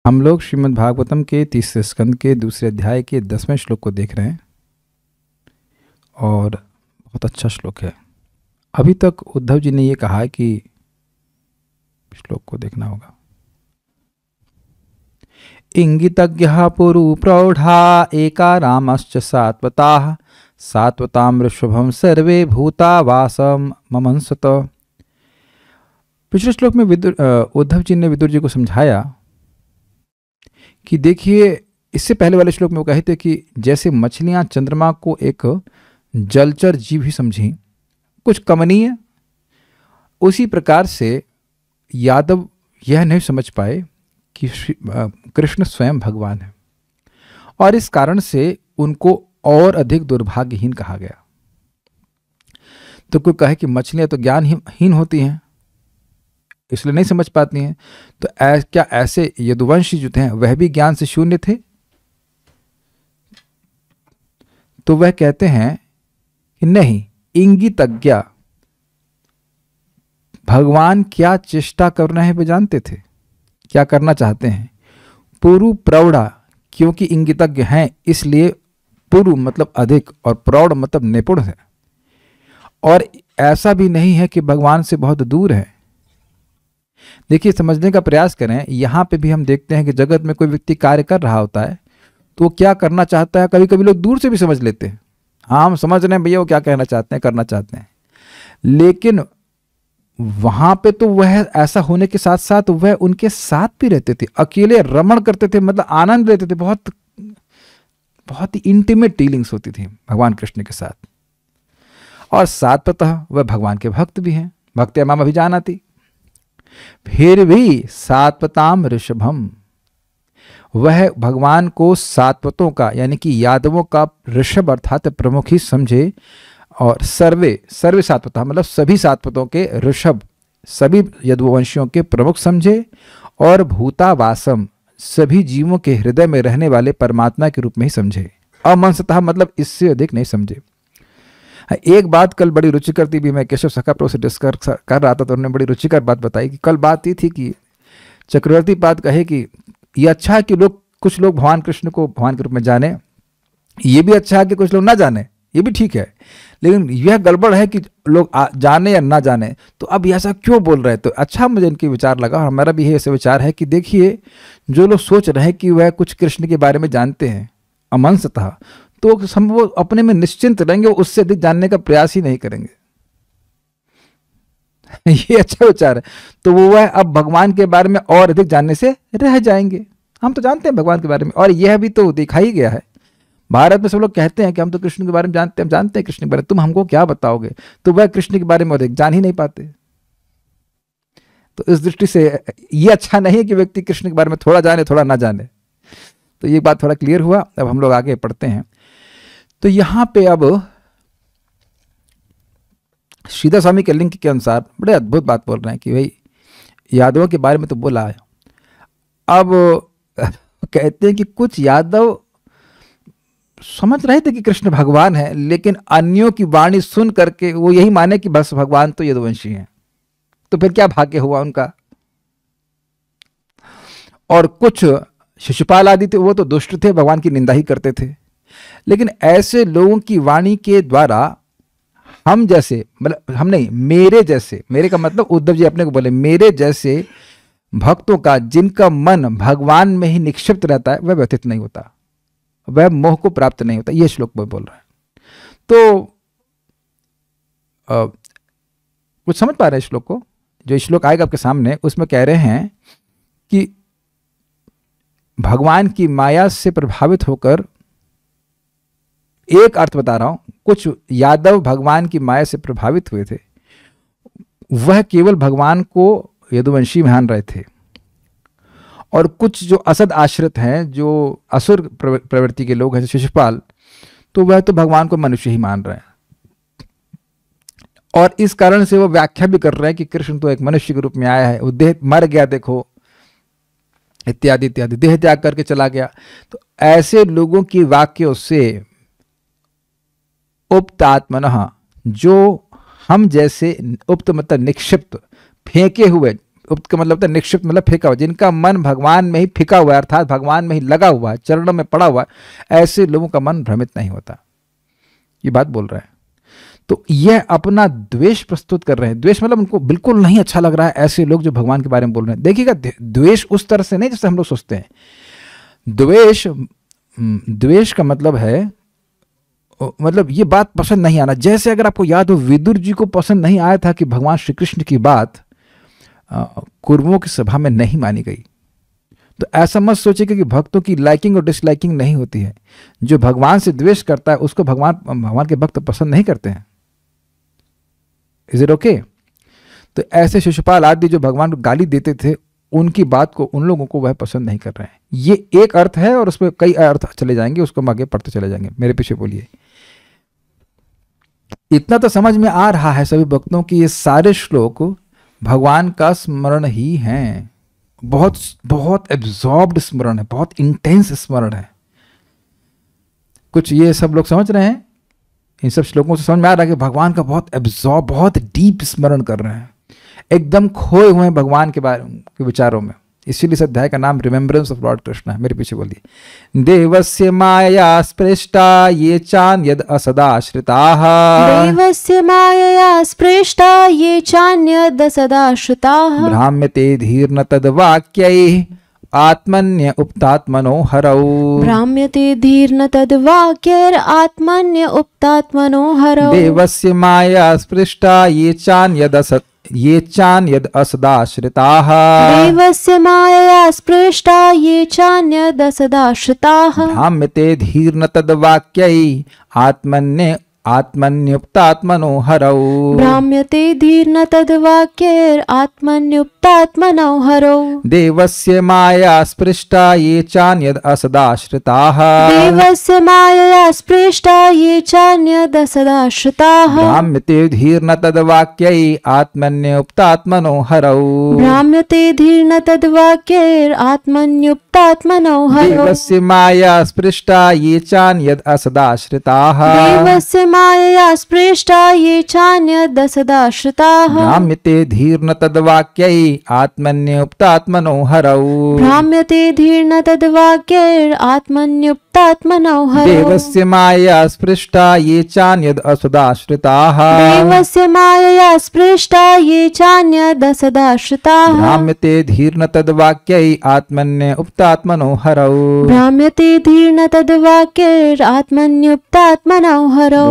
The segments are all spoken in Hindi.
हम लोग श्रीमद् भागवतम के तीसरे स्कंद के दूसरे अध्याय के 10वें श्लोक को देख रहे हैं और बहुत अच्छा श्लोक है। अभी तक उद्धव जी ने ये कहा कि श्लोक को देखना होगा। इंगितज्ञः पुरु प्रौढ़ा एका रामश्च सात्वताः सात्वतां ऋषभं सर्वे भूता वासम ममंसत। पिछले श्लोक में उद्धव जी ने विदुर जी को समझाया कि देखिए, इससे पहले वाले श्लोक में वो कहे थे कि जैसे मछलियां चंद्रमा को एक जलचर जीव ही समझी, कुछ कमनीय, उसी प्रकार से यादव यह नहीं समझ पाए कि कृष्ण स्वयं भगवान है और इस कारण से उनको और अधिक दुर्भाग्यहीन कहा गया। तो कोई कहे कि मछलियां तो ज्ञानहीन होती हैं, इसलिए नहीं समझ पाती हैं, तो क्या ऐसे यदुवंशी जो थे वह भी ज्ञान से शून्य थे? तो वह कहते हैं कि नहीं, इंगितज्ञ भगवान क्या चेष्टा कर रहे हैं वे जानते थे, क्या करना चाहते हैं। पुरु प्रौढ़ा, क्योंकि इंगितज्ञ हैं इसलिए पुरु मतलब अधिक और प्रौढ़ मतलब निपुण है, और ऐसा भी नहीं है कि भगवान से बहुत दूर है। देखिए, समझने का प्रयास करें। यहाँ पे भी हम देखते हैं कि जगत में कोई व्यक्ति कार्य कर रहा होता है तो वो क्या करना चाहता है, कभी कभी लोग दूर से भी समझ लेते हैं। हाँ, हम समझ रहे हैं भैया वो क्या कहना चाहते हैं, करना चाहते हैं, लेकिन वहां पे तो वह ऐसा होने के साथ साथ वह उनके साथ भी रहते थे, अकेले रमण करते थे, मतलब आनंद लेते थे। बहुत बहुत ही इंटीमेट डीलिंग्स होती थी भगवान कृष्ण के साथ। और सात्वतः वह भगवान के भक्त भी हैं, भक्त्या माम अभिजानाति। फिर भी सात्वताम ऋषभम, वह भगवान को सात्वतों का यानी कि यादवों का ऋषभ अर्थात प्रमुख ही समझे, और सर्वे सात्वता मतलब सभी सात्वतों के ऋषभ, सभी यदुवंशियों के प्रमुख समझे, और भूतावासम सभी जीवों के हृदय में रहने वाले परमात्मा के रूप में ही समझे। अमंसतः मतलब इससे अधिक नहीं समझे। एक बात कल बड़ी रुचिकर थी, भी मैं केशव सखा प्रो से डिस्कस कर रहा था तो उन्होंने बड़ी रुचिकर बात बताई कि कल बात ये थी कि चक्रवर्ती पाद कहे कि ये अच्छा है कि कुछ लोग भगवान कृष्ण को भगवान के रूप में जाने, ये भी अच्छा है कि कुछ लोग ना जाने, ये भी ठीक है, लेकिन यह गड़बड़ है कि लोग जाने या ना जाने। तो अब ऐसा क्यों बोल रहे हैं? तो अच्छा मुझे इनके विचार लगा, और हमारा भी ऐसे विचार है कि देखिए, जो लोग सोच रहे हैं कि वह कुछ कृष्ण के बारे में जानते हैं अमंसतः, तो वो अपने में निश्चिंत रहेंगे, वो उससे अधिक जानने का प्रयास ही नहीं करेंगे। ये अच्छा विचार है। तो वो वह अब भगवान के बारे में और अधिक जानने से रह जाएंगे। हम तो जानते हैं भगवान के बारे में, और यह भी तो देखा ही गया है। भारत में सब लोग कहते हैं कि हम तो कृष्ण के बारे में जानते हैं, हम जानते हैं कृष्ण के बारे में, तुम हमको क्या बताओगे? तो वह कृष्ण के बारे में अधिक जान ही नहीं पाते। तो इस दृष्टि से ये अच्छा नहीं है कि व्यक्ति कृष्ण के बारे में थोड़ा जाने थोड़ा ना जाने। तो ये बात थोड़ा क्लियर हुआ। अब हम लोग आगे पढ़ते हैं। तो यहां पे अब श्रीधर स्वामी के लिंक के अनुसार बड़े अद्भुत बात बोल रहे हैं कि भाई यादवों के बारे में तो बोला है। अब कहते हैं कि कुछ यादव समझ रहे थे कि कृष्ण भगवान है, लेकिन अन्यों की वाणी सुन करके वो यही माने कि बस भगवान तो यदुवंशी हैं। तो फिर क्या भाग्य हुआ उनका। और कुछ शिशुपाल आदि थे, वो तो दुष्ट थे, भगवान की निंदा ही करते थे। लेकिन ऐसे लोगों की वाणी के द्वारा हम जैसे, मतलब हम नहीं, मेरे जैसे, मेरे का मतलब उद्धव जी अपने को बोले, मेरे जैसे भक्तों का जिनका मन भगवान में ही निक्षिप्त रहता है वह व्यथित नहीं होता, वह मोह को प्राप्त नहीं होता। यह श्लोक में बोल रहा है। तो कुछ समझ पा रहे हैं श्लोक को? जो श्लोक आएगा आपके सामने उसमें कह रहे हैं कि भगवान की माया से प्रभावित होकर, एक अर्थ बता रहा हूं, कुछ यादव भगवान की माया से प्रभावित हुए थे, वह केवल भगवान को यदुवंशी मान रहे थे, और कुछ जो असद आश्रित हैं, जो असुर प्रवृत्ति के लोग हैं, शिशुपाल, तो वह तो भगवान को मनुष्य ही मान रहे हैं, और इस कारण से वो व्याख्या भी कर रहे हैं कि कृष्ण तो एक मनुष्य के रूप में आया है, वो देह मर गया देखो, इत्यादि इत्यादि, देह त्याग करके चला गया। तो ऐसे लोगों की वाक्यों से उक्त आत्मनः, जो हम जैसे, उक्त मतलब निक्षिप्त, फेंके हुए, उक्त का मतलब होता है निक्षिप्त, मतलब फेंका हुआ, जिनका मन भगवान में ही फिका हुआ है, अर्थात भगवान में ही लगा हुआ है, चरणों में पड़ा हुआ है, ऐसे लोगों का मन भ्रमित नहीं होता। ये बात बोल रहा है। तो यह अपना द्वेष प्रस्तुत कर रहे हैं। द्वेष मतलब उनको बिल्कुल नहीं अच्छा लग रहा है ऐसे लोग जो भगवान के बारे में बोल रहे हैं। देखिएगा, द्वेष उस तरह से नहीं जैसे हम लोग सोचते हैं। द्वेष का मतलब है, मतलब ये बात पसंद नहीं आना। जैसे अगर आपको याद हो, विदुर जी को पसंद नहीं आया था कि भगवान श्री कृष्ण की बात कौरवों की सभा में नहीं मानी गई। तो ऐसा मत सोचिए कि भक्तों की लाइकिंग और डिसलाइकिंग नहीं होती है। जो भगवान से द्वेष करता है उसको भगवान के भक्त पसंद नहीं करते हैं। Is it okay? तो ऐसे शिशुपाल आदि जो भगवान को गाली देते थे, उनकी बात को, उन लोगों को वह पसंद नहीं कर रहे हैं। ये एक अर्थ है और उसमें कई अर्थ चले जाएंगे, उसको हम आगे पढ़ते चले जाएंगे। मेरे पीछे बोलिए। इतना तो समझ में आ रहा है सभी भक्तों की ये सारे श्लोक भगवान का स्मरण ही हैं। बहुत बहुत एब्जॉर्ब्ड स्मरण है, बहुत इंटेंस स्मरण है। कुछ ये सब लोग समझ रहे हैं, इन सब श्लोकों से समझ में आ रहा है कि भगवान का बहुत एब्जॉर्ब, बहुत डीप स्मरण कर रहे हैं, एकदम खोए हुए हैं भगवान के बारे के विचारों में। इसीलिए इस अध्याय का नाम रिमेम्बरेंस ऑफ लॉर्ड कृष्ण है। मेरे पीछे बोलिए। देवस्य माया स्पृष्टा ये चान्यद असदाश्रिताः। देवस्य मायया स्पृष्टा ये चान्यद असदाश्रिताः। भ्राम्यते धीर्न तद्वाक्यैः आत्मन्य उक्तात्मनो हरौ। भ्राम्यते धीर्न तद्वाक्यैर् आत्मन्य उक्तात्मनो हरौ। देवस्य माया स्पृष्टा ये चान्यद असदाश्रिताः। देवस्य मायया स्पृष्टा ये चान्यद असदाश्रिताः। भ्राम्यते धीर्न तद्वाक्यैः आत्मन्युक्तात्मनो हरौ। भ्राम्यते धीर्न तद्वाक्यैर् आत्मन्युक्तात्मनो हरौ। देवस्य माया स्पृष्टा ये चान्यद असदाश्रिताः। देवस्य मायया स्पृष्टा ये चान्यद असदाश्रिताः। भ्राम्यते धीर्न तद्वाक्यैः आत्मन्युक्तात्मनो हरौ। भ्राम्यते धीर्न तद्वाक्यैर् आत्मन्युक्तात्मनो हरौ। देवस्य माया स्पृष्टा ये चान्यद असदाश्रिताः। देवस्य मायया स्पृष्टा ये चान्यद असदाश्रिताः। भ्राम्यते धीर्न तद्वाक्यैः आत्मन्युक्तात्मनो हरौ। भ्राम्यते धीर्न तद्वाक्यैर् आत्मन्युक्तात्मनो हरौ। देवस्य माया स्पृष्टा ये चान्यद असदाश्रिताः। देवस्य मायया स्पृष्टा ये चान्यद असदाश्रिताः। भ्राम्यते धीर्न तद्वाक्यैः आत्मन्युक्तात्मनो हरौ। भ्राम्यते धीर्न तद्वाक्यैर् आत्मन्युक्तात्मनो हरौ।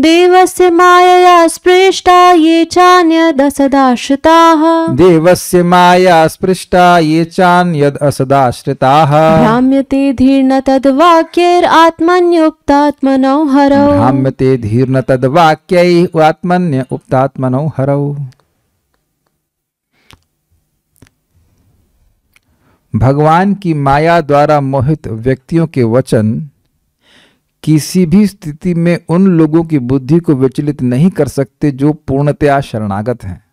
देवस्य मायया स्पृष्टा ये चान्यद असदाश्रिताः। देवस्य माया स्पृष्टा ये चान्यद असदाश्रिताः। भ्राम्यते धीर्न तद्वाक्यैर् आत्मन्युक्तात्मनो हरौ। भ्राम्यते धीर्न तद्वाक्यैः आत्मन्युक्तात्मनो हरौ। भगवान की माया द्वारा मोहित व्यक्तियों के वचन किसी भी स्थिति में उन लोगों की बुद्धि को विचलित नहीं कर सकते जो पूर्णतया शरणागत हैं।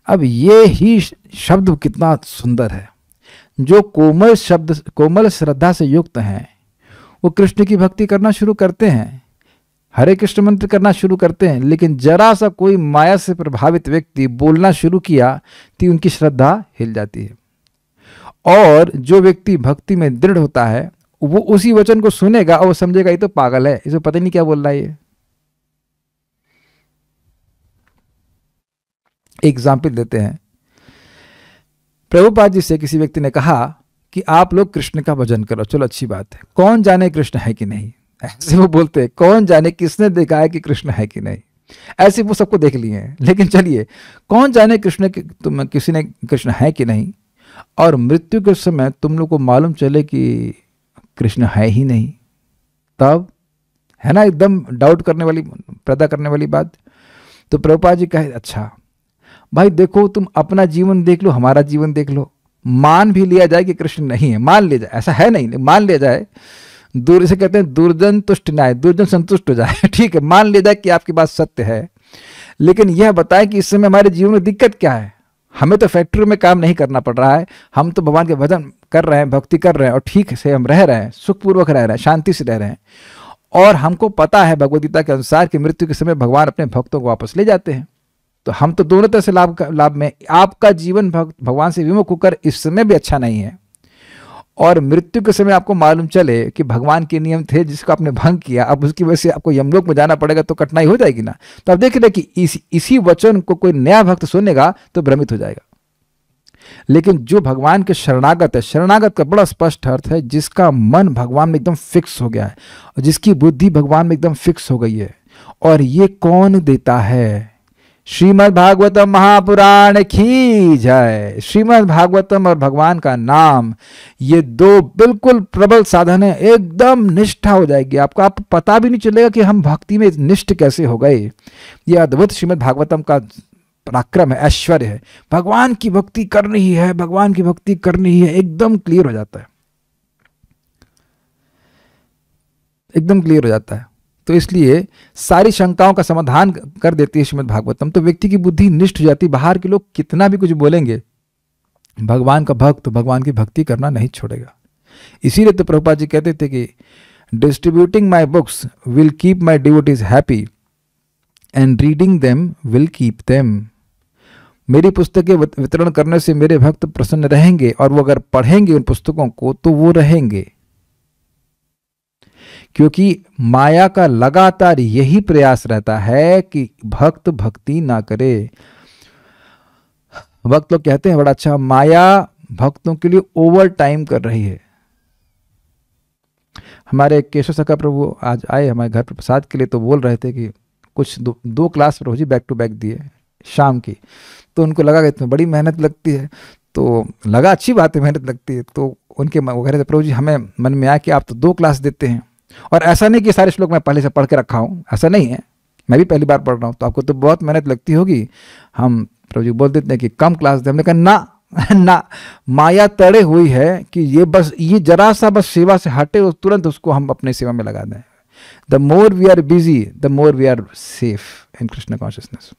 अब ये ही शब्द कितना सुंदर है। जो कोमल श्रद्धा से युक्त हैं, वो कृष्ण की भक्ति करना शुरू करते हैं, हरे कृष्ण मंत्र करना शुरू करते हैं, लेकिन जरा सा कोई माया से प्रभावित व्यक्ति बोलना शुरू किया तो उनकी श्रद्धा हिल जाती है। और जो व्यक्ति भक्ति में दृढ़ होता है, वो उसी वचन को सुनेगा और वो समझेगा ये तो पागल है, इसे पता नहीं क्या बोल रहा है ये। एग्जाम्पल देते हैं। प्रभुपाद जी से किसी व्यक्ति ने कहा कि आप लोग कृष्ण का भजन करो। चलो अच्छी बात है, कौन जाने कृष्ण है कि नहीं, ऐसे वो बोलते हैं। कौन जाने किसने देखा है कि कृष्ण है कि नहीं, ऐसे वो सबको देख लिए हैं। लेकिन चलिए, कौन जाने किसी ने कृष्ण है कि नहीं, और मृत्यु के समय तुम लोग को मालूम चले कि कृष्ण है ही नहीं, तब है ना एकदम डाउट करने वाली, पैदा करने वाली बात। तो प्रभुपाद जी कहे, अच्छा भाई देखो, तुम अपना जीवन देख लो, हमारा जीवन देख लो, मान भी लिया जाए कि कृष्ण नहीं है, मान लिया जाए, ऐसा है नहीं, मान लिया जाए, दूर से कहते हैं दुर्जन तुष्ट नाय, दुर्जन संतुष्ट हो जाए, ठीक है, मान लिया जाए कि आपकी बात सत्य है, लेकिन यह बताए कि इस समय हमारे जीवन में दिक्कत क्या है। हमें तो फैक्ट्री में काम नहीं करना पड़ रहा है, हम तो भगवान के भजन कर रहे हैं, भक्ति कर रहे हैं, और ठीक से हम रह रहे हैं, सुखपूर्वक रह रहे हैं, शांति से रह रहे हैं, और हमको पता है भगवद गीता के अनुसार कि मृत्यु के समय भगवान अपने भक्तों को वापस ले जाते हैं। तो हम तो दोनों तरह से लाभ में। आपका जीवन भगवान से विमुख होकर इस समय भी अच्छा नहीं है, और मृत्यु के समय आपको मालूम चले कि भगवान के नियम थे जिसको आपने भंग किया, अब उसकी वजह से आपको यमलोक में जाना पड़ेगा, तो कठिनाई हो जाएगी ना। तो आप देख रहे कि इसी वचन को कोई नया भक्त सुनेगा तो भ्रमित हो जाएगा। लेकिन जो भगवान के शरणागत है, शरणागत का बड़ा स्पष्ट अर्थ है जिसका मन भगवान में एकदम फिक्स हो गया है और जिसकी बुद्धि भगवान में एकदम फिक्स हो गई है। और ये कौन देता है? श्रीमद् भागवतम महापुराण की जय। श्रीमद् भागवतम और भगवान का नाम, ये दो बिल्कुल प्रबल साधन है। एकदम निष्ठा हो जाएगी आपको, आप पता भी नहीं चलेगा कि हम भक्ति में निष्ठ कैसे हो गए। ये अद्भुत श्रीमद् भागवतम का पराक्रम है, ऐश्वर्य है। भगवान की भक्ति करनी ही है, भगवान की भक्ति करनी ही है, एकदम क्लियर हो जाता है, एकदम क्लियर हो जाता है। तो इसलिए सारी शंकाओं का समाधान कर देती है श्रीमद् भागवतम। तो व्यक्ति की बुद्धि निष्ठ हो जाती है। बाहर के लोग कितना भी कुछ बोलेंगे, भगवान का भक्त तो भगवान की भक्ति करना नहीं छोड़ेगा। इसीलिए तो प्रभुपाद जी कहते थे कि distributing my books will keep my devotees happy and reading them will keep them. मेरी पुस्तकें वितरण करने से मेरे भक्त प्रसन्न रहेंगे, और वो अगर पढ़ेंगे उन पुस्तकों को तो वो रहेंगे। क्योंकि माया का लगातार यही प्रयास रहता है कि भक्त भक्ति ना करे। भक्त लोग कहते हैं बड़ा अच्छा, माया भक्तों के लिए ओवर टाइम कर रही है। हमारे केशव सखा प्रभु आज आए हमारे घर पर प्रसाद के लिए, तो बोल रहे थे कि कुछ दो class Prabhu ji back to back दिए शाम की, तो उनको लगा कि इसमें बड़ी मेहनत लगती है। तो लगा अच्छी बात है, मेहनत लगती है। तो उनके वो कह रहे थे प्रभु जी हमें मन में आया कि आप तो 2 क्लास देते हैं, और ऐसा नहीं कि सारे श्लोक मैं पहले से पढ़ के रखा हूँ, ऐसा नहीं है, मैं भी पहली बार पढ़ रहा हूँ, तो आपको तो बहुत मेहनत लगती होगी। हम प्रभु जी बोल देते हैं कि कम क्लास दे। हमने कहा ना, माया तड़े हुई है कि ये जरा सा बस सेवा से हटे और तुरंत उसको हम अपने सेवा में लगा दें। The more we are busy the more we are safe in Krishna consciousness.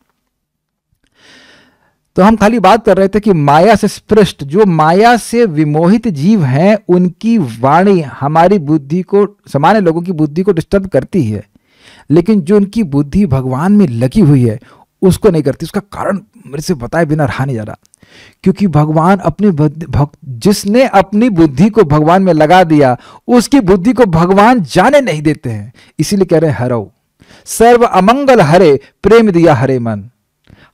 तो हम खाली बात कर रहे थे कि माया से स्पृष्ट, जो माया से विमोहित जीव हैं, उनकी वाणी हमारी बुद्धि को, सामान्य लोगों की बुद्धि को डिस्टर्ब करती है, लेकिन जो उनकी बुद्धि भगवान में लगी हुई है उसको नहीं करती। उसका कारण मेरे से बताए बिना रहा नहीं जा रहा। क्योंकि भगवान अपनी जिसने अपनी बुद्धि को भगवान में लगा दिया, उसकी बुद्धि को भगवान जाने नहीं देते हैं। इसीलिए कह रहे हैं हरो सर्व अमंगल हरे प्रेम दिया हरे मन।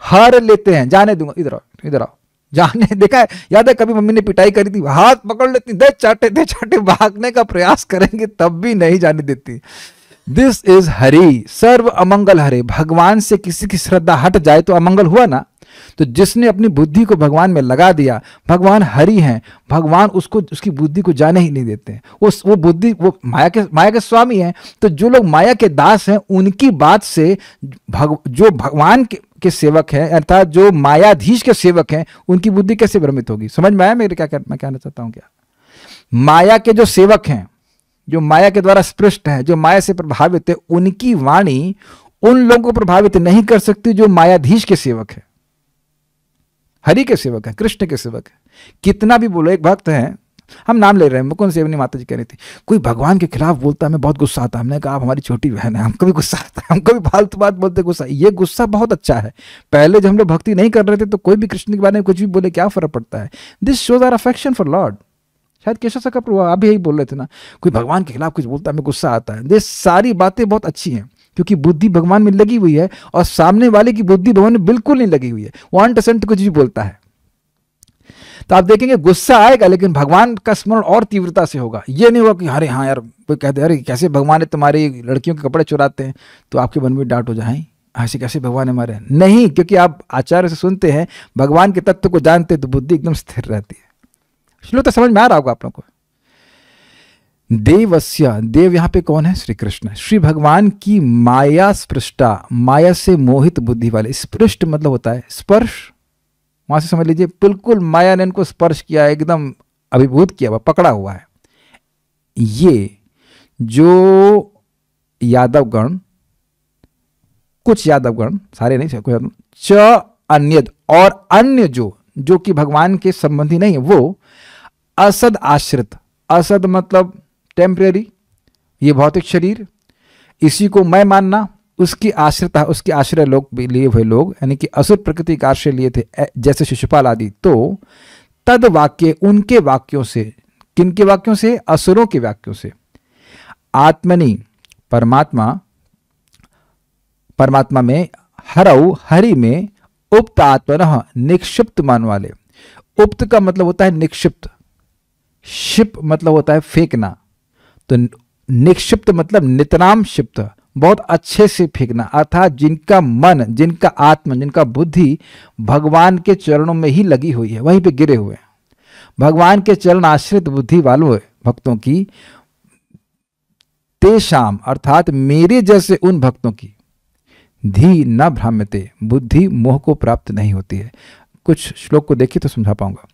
हर लेते हैं, जाने दूंगा, इधर आओ जाने। देखा है, याद है कभी मम्मी ने पिटाई करी थी, हाथ पकड़ लेती, दे चाटे भागने का प्रयास करेंगे तब भी नहीं जाने देती। दिस इज हरि सर्व अमंगल हरे। भगवान से किसी की श्रद्धा हट जाए तो अमंगल हुआ ना। तो जिसने अपनी बुद्धि को भगवान में लगा दिया, भगवान हरि हैं, भगवान उसको उसकी बुद्धि को जाने ही नहीं देते हैं। वो बुद्धि वो माया के स्वामी हैं। तो जो लोग माया के दास हैं, उनकी बात से जो भगवान के सेवक हैं, अर्थात जो मायाधीश के सेवक हैं, उनकी बुद्धि कैसे भ्रमित होगी? समझ में आया मैं कहना चाहता हूं क्या? माया के जो सेवक हैं, जो माया के द्वारा स्पृष्ट हैं, जो माया से प्रभावित है, उनकी वाणी उन लोगों को प्रभावित नहीं कर सकती जो मायाधीश के सेवक है, हरि के सेवक है, कृष्ण के सेवक है। कितना भी बोलो, एक भक्त है, हम नाम ले रहे हैं, मुकुंद सेवनी माता जी कह रही थी, कोई भगवान के खिलाफ बोलता है हमें बहुत गुस्सा आता है। हमने कहा आप हमारी छोटी बहन है, हमको भी गुस्सा आता है, हमको भी फालतू बात बोलते गुस्सा। ये गुस्सा बहुत अच्छा है। पहले जब हम लोग भक्ति नहीं कर रहे थे तो कोई भी कृष्ण के बारे में कुछ भी बोले क्या फर्क पड़ता है? This shows our affection for Lord. शायद केशव सखा प्रभु आप भी यही बोल रहे थे ना, कोई भगवान के खिलाफ कुछ बोलता है हमें गुस्सा आता है। ये सारी बातें बहुत अच्छी हैं, क्योंकि बुद्धि भगवान में लगी हुई है, और सामने वाले की बुद्धि भगवान में बिल्कुल नहीं लगी हुई है, वो अनटसेंट कुछ भी बोलता है। तो आप देखेंगे गुस्सा आएगा, लेकिन भगवान का स्मरण और तीव्रता से होगा। ये नहीं होगा कि अरे हाँ यार, कोई कहते अरे कैसे भगवान है तुम्हारी लड़कियों के कपड़े चुराते हैं, तो आपके मन में डांट हो जाए, ऐसे कैसे भगवान है हमारे? नहीं, क्योंकि आप आचार्य से सुनते हैं, भगवान के तत्व को जानते हैं, तो बुद्धि एकदम स्थिर रहती है। श्लोक तो समझ में आ रहा होगा आप लोगों को। देवस्य, देव यहां पे कौन है? श्री कृष्ण। श्री भगवान की माया स्पृष्टा, माया से मोहित बुद्धि वाले। स्पृष्ट मतलब होता है स्पर्श, वहां से समझ लीजिए बिल्कुल माया ने इनको स्पर्श किया, एकदम अभिभूत किया हुआ, पकड़ा हुआ है। ये जो यादवगण, कुछ यादवगण, सारे नहीं, कोई च अन्यद, और अन्य जो कि भगवान के संबंधी नहीं है, वो असद आश्रित। असद मतलब टेम्परेरी, ये भौतिक शरीर, इसी को मैं मानना, उसकी आश्रिता, उसके आश्रय लोग भी लिए हुए लोग, यानी कि असुर प्रकृति का आश्रय लिए थे जैसे शिशुपाल आदि, तो तद वाक्य, उनके वाक्यों से, किनके वाक्यों से? असुरों के वाक्यों से, आत्मनि परमात्मा, परमात्मा में, हरऊ हरि में, उक्त आत्मनः निक्षिप्त मान वाले। उक्त का मतलब होता है निक्षिप्त, शिप मतलब होता है फेंकना, तो निक्षिप्त मतलब नितराम क्षिप्त, बहुत अच्छे से फेंकना, अर्थात जिनका मन, जिनका आत्मा, जिनका बुद्धि भगवान के चरणों में ही लगी हुई है, वहीं पे गिरे हुए हैं। भगवान के चरण आश्रित बुद्धि वालों भक्तों की, तेषाम अर्थात मेरे जैसे उन भक्तों की, धी न भ्राम्यते, बुद्धि मोह को प्राप्त नहीं होती है। कुछ श्लोक को देखिए तो समझा पाऊंगा।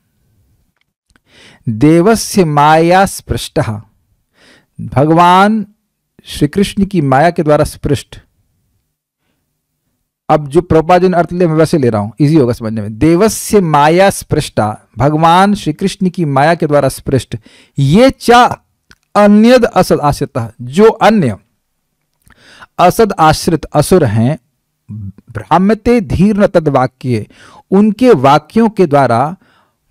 देवस्य माया स्पृष्टः, भगवान श्री कृष्ण की माया के द्वारा स्पृष्ट। अब जो प्रभुपाद ने अर्थ ले मैं वैसे ले रहा हूं, इजी होगा समझने में। देवस्य माया स्पृष्टा, भगवान श्री कृष्ण की माया के द्वारा स्पृष्ट। ये चा अन्यद असद आश्रित, जो अन्य असद आश्रित असुर हैं, भ्राम्यते धीर न तद वाक्य, उनके वाक्यों के द्वारा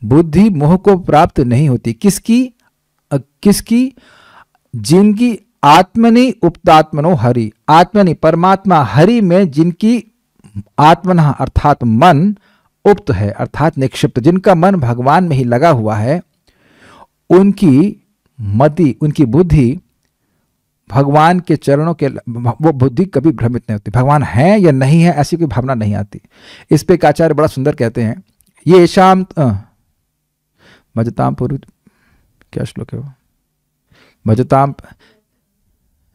बुद्धि मोह को प्राप्त नहीं होती। किसकी? किसकी? जिनकी आत्मनि उक्तात्मनो हरि, आत्मनि परमात्मा हरि में जिनकी आत्मना अर्थात मन उक्त है, अर्थात निक्षिप्त, जिनका मन भगवान में ही लगा हुआ है, उनकी मति, उनकी बुद्धि भगवान के चरणों के, वो बुद्धि कभी भ्रमित नहीं होती। भगवान है या नहीं है ऐसी कोई भावना नहीं आती। इस पे एक आचार्य बड़ा सुंदर कहते हैं, ये शाम भजताम पूर्व, क्या श्लोक है वो? भजताम,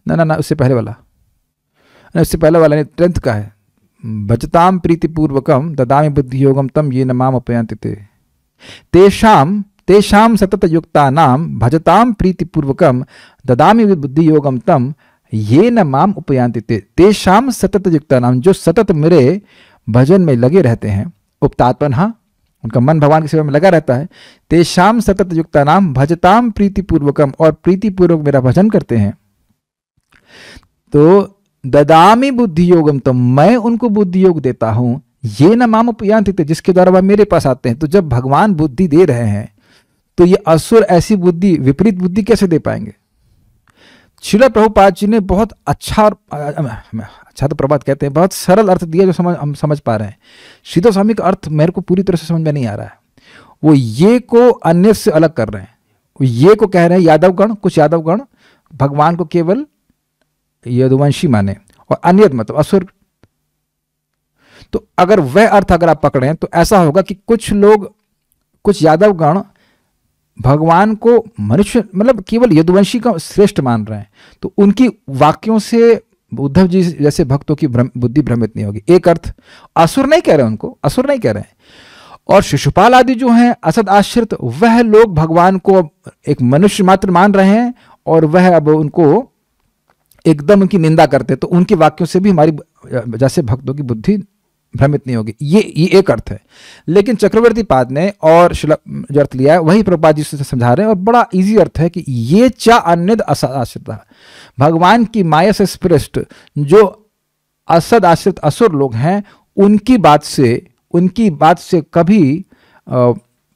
ना उससे पहले वाला, उससे पहले वाला नहीं, 10th का है। भजताम प्रीतिपूर्वकम ददामि बुद्धि योगम तम ये न माम अपयांति ते, तेषाम सतत युक्तानां भजताम प्रीतिपूर्वकम ददामि बुद्धि योगम तम ये न माम उपयांति ते। तेषाम सतत युक्तानां, जो सतत मेरे भजन में लगे रहते हैं, उपतात्मनः उनका मन भगवान की सेवा में लगा रहता है। तेषाम सतत युक्तानां भजताम प्रीतिपूर्वकम, और प्रीतिपूर्वक मेरा भजन करते हैं, तो ददामि बुद्धि योगम, तो मैं उनको बुद्धि योग देता हूं, ये न माम उपयांति ते, जिसके द्वारा वह मेरे पास आते हैं। तो जब भगवान बुद्धि दे रहे हैं तो ये असुर ऐसी बुद्धि, विपरीत बुद्धि कैसे दे पाएंगे? श्रील प्रभुपाद जी ने बहुत अच्छा तो प्रभात कहते हैं, बहुत सरल अर्थ दिया जो हम समझ पा रहे हैं। श्रीधर स्वामी का अर्थ मेरे को पूरी तरह से समझ में नहीं आ रहा है। वो ये को अन्य से अलग कर रहे हैं, वो ये को कह रहे हैं यादवगण, कुछ यादवगण भगवान को केवल यदुवंशी माने, और अन्य मतलब असुर। तो अगर वह अर्थ अगर आप पकड़ें तो ऐसा होगा कि कुछ लोग, कुछ यादवगण भगवान को मनुष्य मतलब केवल यदुवंशी का श्रेष्ठ मान रहे हैं, तो उनकी वाक्यों से उद्धव जी जैसे भक्तों की बुद्धि भ्रमित नहीं होगी। एक अर्थ, असुर नहीं कह रहे उनको, असुर नहीं कह रहे हैं। और शिशुपाल आदि जो हैं असद आश्रित, वह लोग भगवान को एक मनुष्य मात्र मान रहे हैं, और वह अब उनको एकदम उनकी निंदा करते, तो उनके वाक्यों से भी हमारी जैसे भक्तों की बुद्धि भ्रमित नहीं होगी। ये एक अर्थ है। लेकिन चक्रवर्ती पाद ने और जो अर्थ लिया है वही प्रभुपाद जी से समझा रहे हैं, और बड़ा इजी अर्थ है कि ये चा अन्यद असद आश्रित, भगवान की माया से स्पृष्ट जो असद आश्रित असुर लोग हैं, उनकी बात से कभी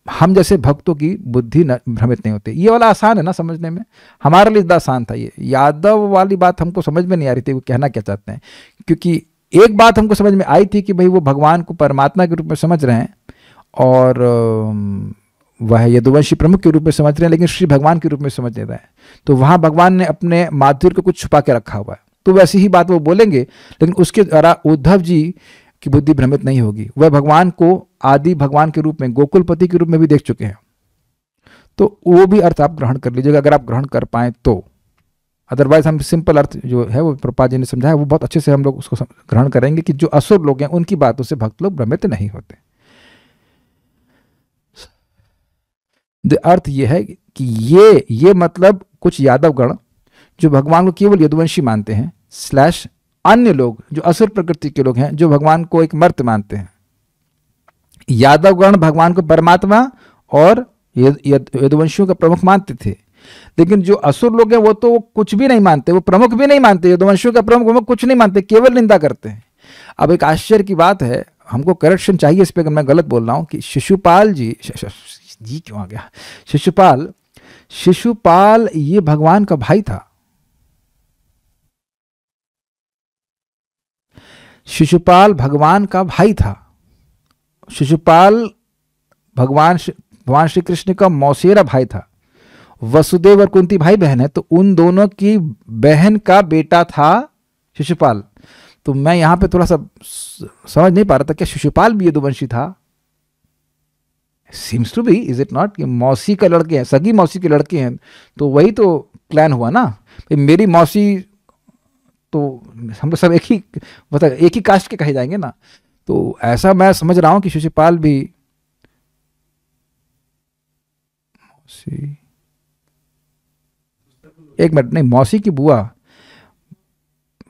हम जैसे भक्तों की बुद्धि भ्रमित नहीं होती। ये वाला आसान है ना समझने में, हमारे लिए इतना आसान था। ये यादव वाली बात हमको समझ में नहीं आ रही थी वो कहना क्या चाहते हैं, क्योंकि एक बात हमको समझ में आई थी कि भाई वो भगवान को परमात्मा के रूप में समझ रहे हैं, और वह यदुवंशी प्रमुख के रूप में समझ रहे हैं, लेकिन श्री भगवान के रूप में समझ नहीं रहे हैं। तो वहाँ भगवान ने अपने माधुर्य को कुछ छुपा के रखा हुआ है, तो वैसी ही बात वो बोलेंगे, लेकिन उसके द्वारा उद्धव जी की बुद्धि भ्रमित नहीं होगी। वह भगवान को आदि भगवान के रूप में, गोकुलपति के रूप में भी देख चुके हैं। तो वो भी अर्थ आप ग्रहण कर लीजिएगा अगर आप ग्रहण कर पाएँ तो। अदरवाइज हम सिंपल अर्थ जो है वो प्रभुपाद जी ने समझाया, वो बहुत अच्छे से हम लोग उसको ग्रहण करेंगे कि जो असुर लोग हैं उनकी बातों से भक्त लोग भ्रमित नहीं होते। अर्थ ये है कि ये मतलब कुछ यादवगण जो भगवान को केवल यदुवंशी मानते हैं / अन्य लोग जो असुर प्रकृति के लोग हैं जो भगवान को एक मर्त्य मानते हैं। यादवगण भगवान को परमात्मा और यदुवंशियों का प्रमुख मानते थे, लेकिन जो असुर लोग हैं वो तो कुछ भी नहीं मानते, वो प्रमुख भी नहीं मानते, यदुवंशियों का प्रमुख कुछ नहीं मानते, केवल निंदा करते हैं। अब एक आश्चर्य की बात है, हमको करेक्शन चाहिए इस पे अगर मैं गलत बोल रहा हूं, कि शिशुपाल जी क्यों आ गया, शिशुपाल ये भगवान का भाई था। शिशुपाल भगवान का भाई था। शिशुपाल भगवान श्री कृष्ण का मौसेरा भाई था। वसुदेव और कुंती भाई बहन है, तो उन दोनों की बहन का बेटा था शिशुपाल। तो मैं यहां पे थोड़ा सा समझ नहीं पा रहा था, क्या शिशुपाल भी यदुवंशी था? Seems to be, is it not? कि मौसी का लड़के हैं, सगी मौसी के लड़के हैं, तो वही तो क्लैन हुआ ना। मेरी मौसी तो हम तो सब एक ही मतलब एक ही कास्ट के कहे जाएंगे ना। तो ऐसा मैं समझ रहा हूं कि शिशुपाल भी एक मिनट, नहीं, मौसी की बुआ,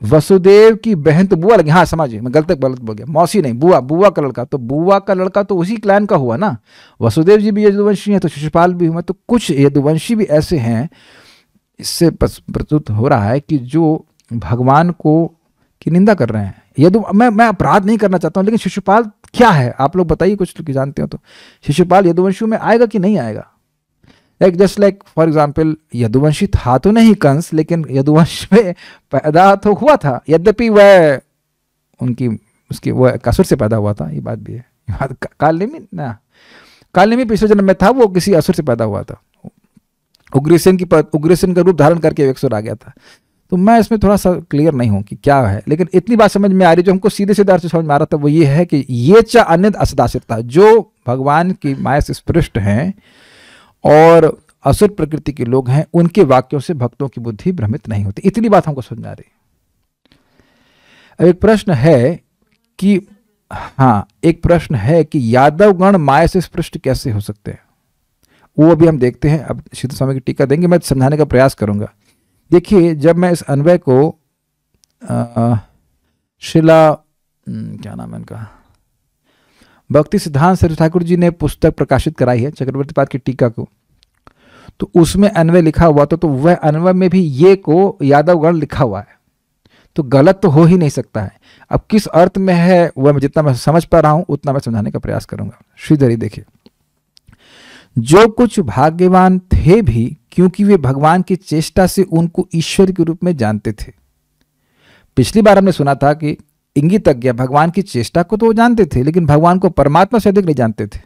वसुदेव की बहन तो बुआ लगी, हाँ समझिए, मैं गलत बोल गया, मौसी नहीं, बुआ का लड़का, तो बुआ का लड़का तो उसी क्लैन का हुआ ना। वसुदेव जी भी यदुवंशी हैं, तो शिशुपाल भी हुआ। तो कुछ यदुवंशी भी ऐसे हैं, इससे प्रतीत हो रहा है कि जो भगवान को की निंदा कर रहे हैं। मैं अपराध नहीं करना चाहता हूं, लेकिन शिशुपाल क्या है, आप लोग बताइए, कुछ लोग जानते हो तो। शिशुपाल यदुवंशियों में आएगा कि नहीं आएगा? Just like for example, Yaduvanshi था तो नहीं कंस, लेकिन यदुवंश में पैदा तो हुआ था, यद्यपि वह उसकी वह असुर से पैदा हुआ था, ये बात भी है। कालनेमी पिछले जन्म में था, वो किसी असुर से पैदा हुआ था। उग्रसेन का रूप धारण करके एक असुर आ गया था। तो मैं इसमें थोड़ा सा क्लियर नहीं हूं कि क्या है, लेकिन इतनी बात समझ में आ रही, जो हमको सीधे सीधे अर्थ समझ में आ रहा था, वो ये है कि ये च अन्य असदाशिरता, जो भगवान की माया से स्पृष्ट हैं और असुर प्रकृति के लोग हैं, उनके वाक्यों से भक्तों की बुद्धि भ्रमित नहीं होती। इतनी बात हमको समझ आ रही। अब एक प्रश्न है कि यादवगण माया से स्पृष्ट कैसे हो सकते हैं, वो अभी हम देखते हैं। अब सीधु स्वामी की टीका देंगे, मैं समझाने का प्रयास करूंगा। देखिए, जब मैं इस अन्वय को शिला क्या नाम है इनका, भक्ति सिद्धांत सरस्वती ठाकुर जी ने पुस्तक प्रकाशित कराई है चक्रवर्ती पाद की टीका को, तो उसमें अन्वय लिखा हुआ था, तो वह अन्वय में भी ये को यादवगण लिखा हुआ है, तो गलत तो हो ही नहीं सकता है। अब किस अर्थ में है वह जितना मैं समझ पा रहा हूं उतना मैं समझाने का प्रयास करूंगा। श्रीधरी देखिए, जो कुछ भाग्यवान थे भी, क्योंकि वे भगवान की चेष्टा से उनको ईश्वर के रूप में जानते थे। पिछली बार हमने सुना था कि इंगितज्ञ भगवान की चेष्टा को तो वो जानते थे, लेकिन भगवान को परमात्मा से अधिक नहीं जानते थे।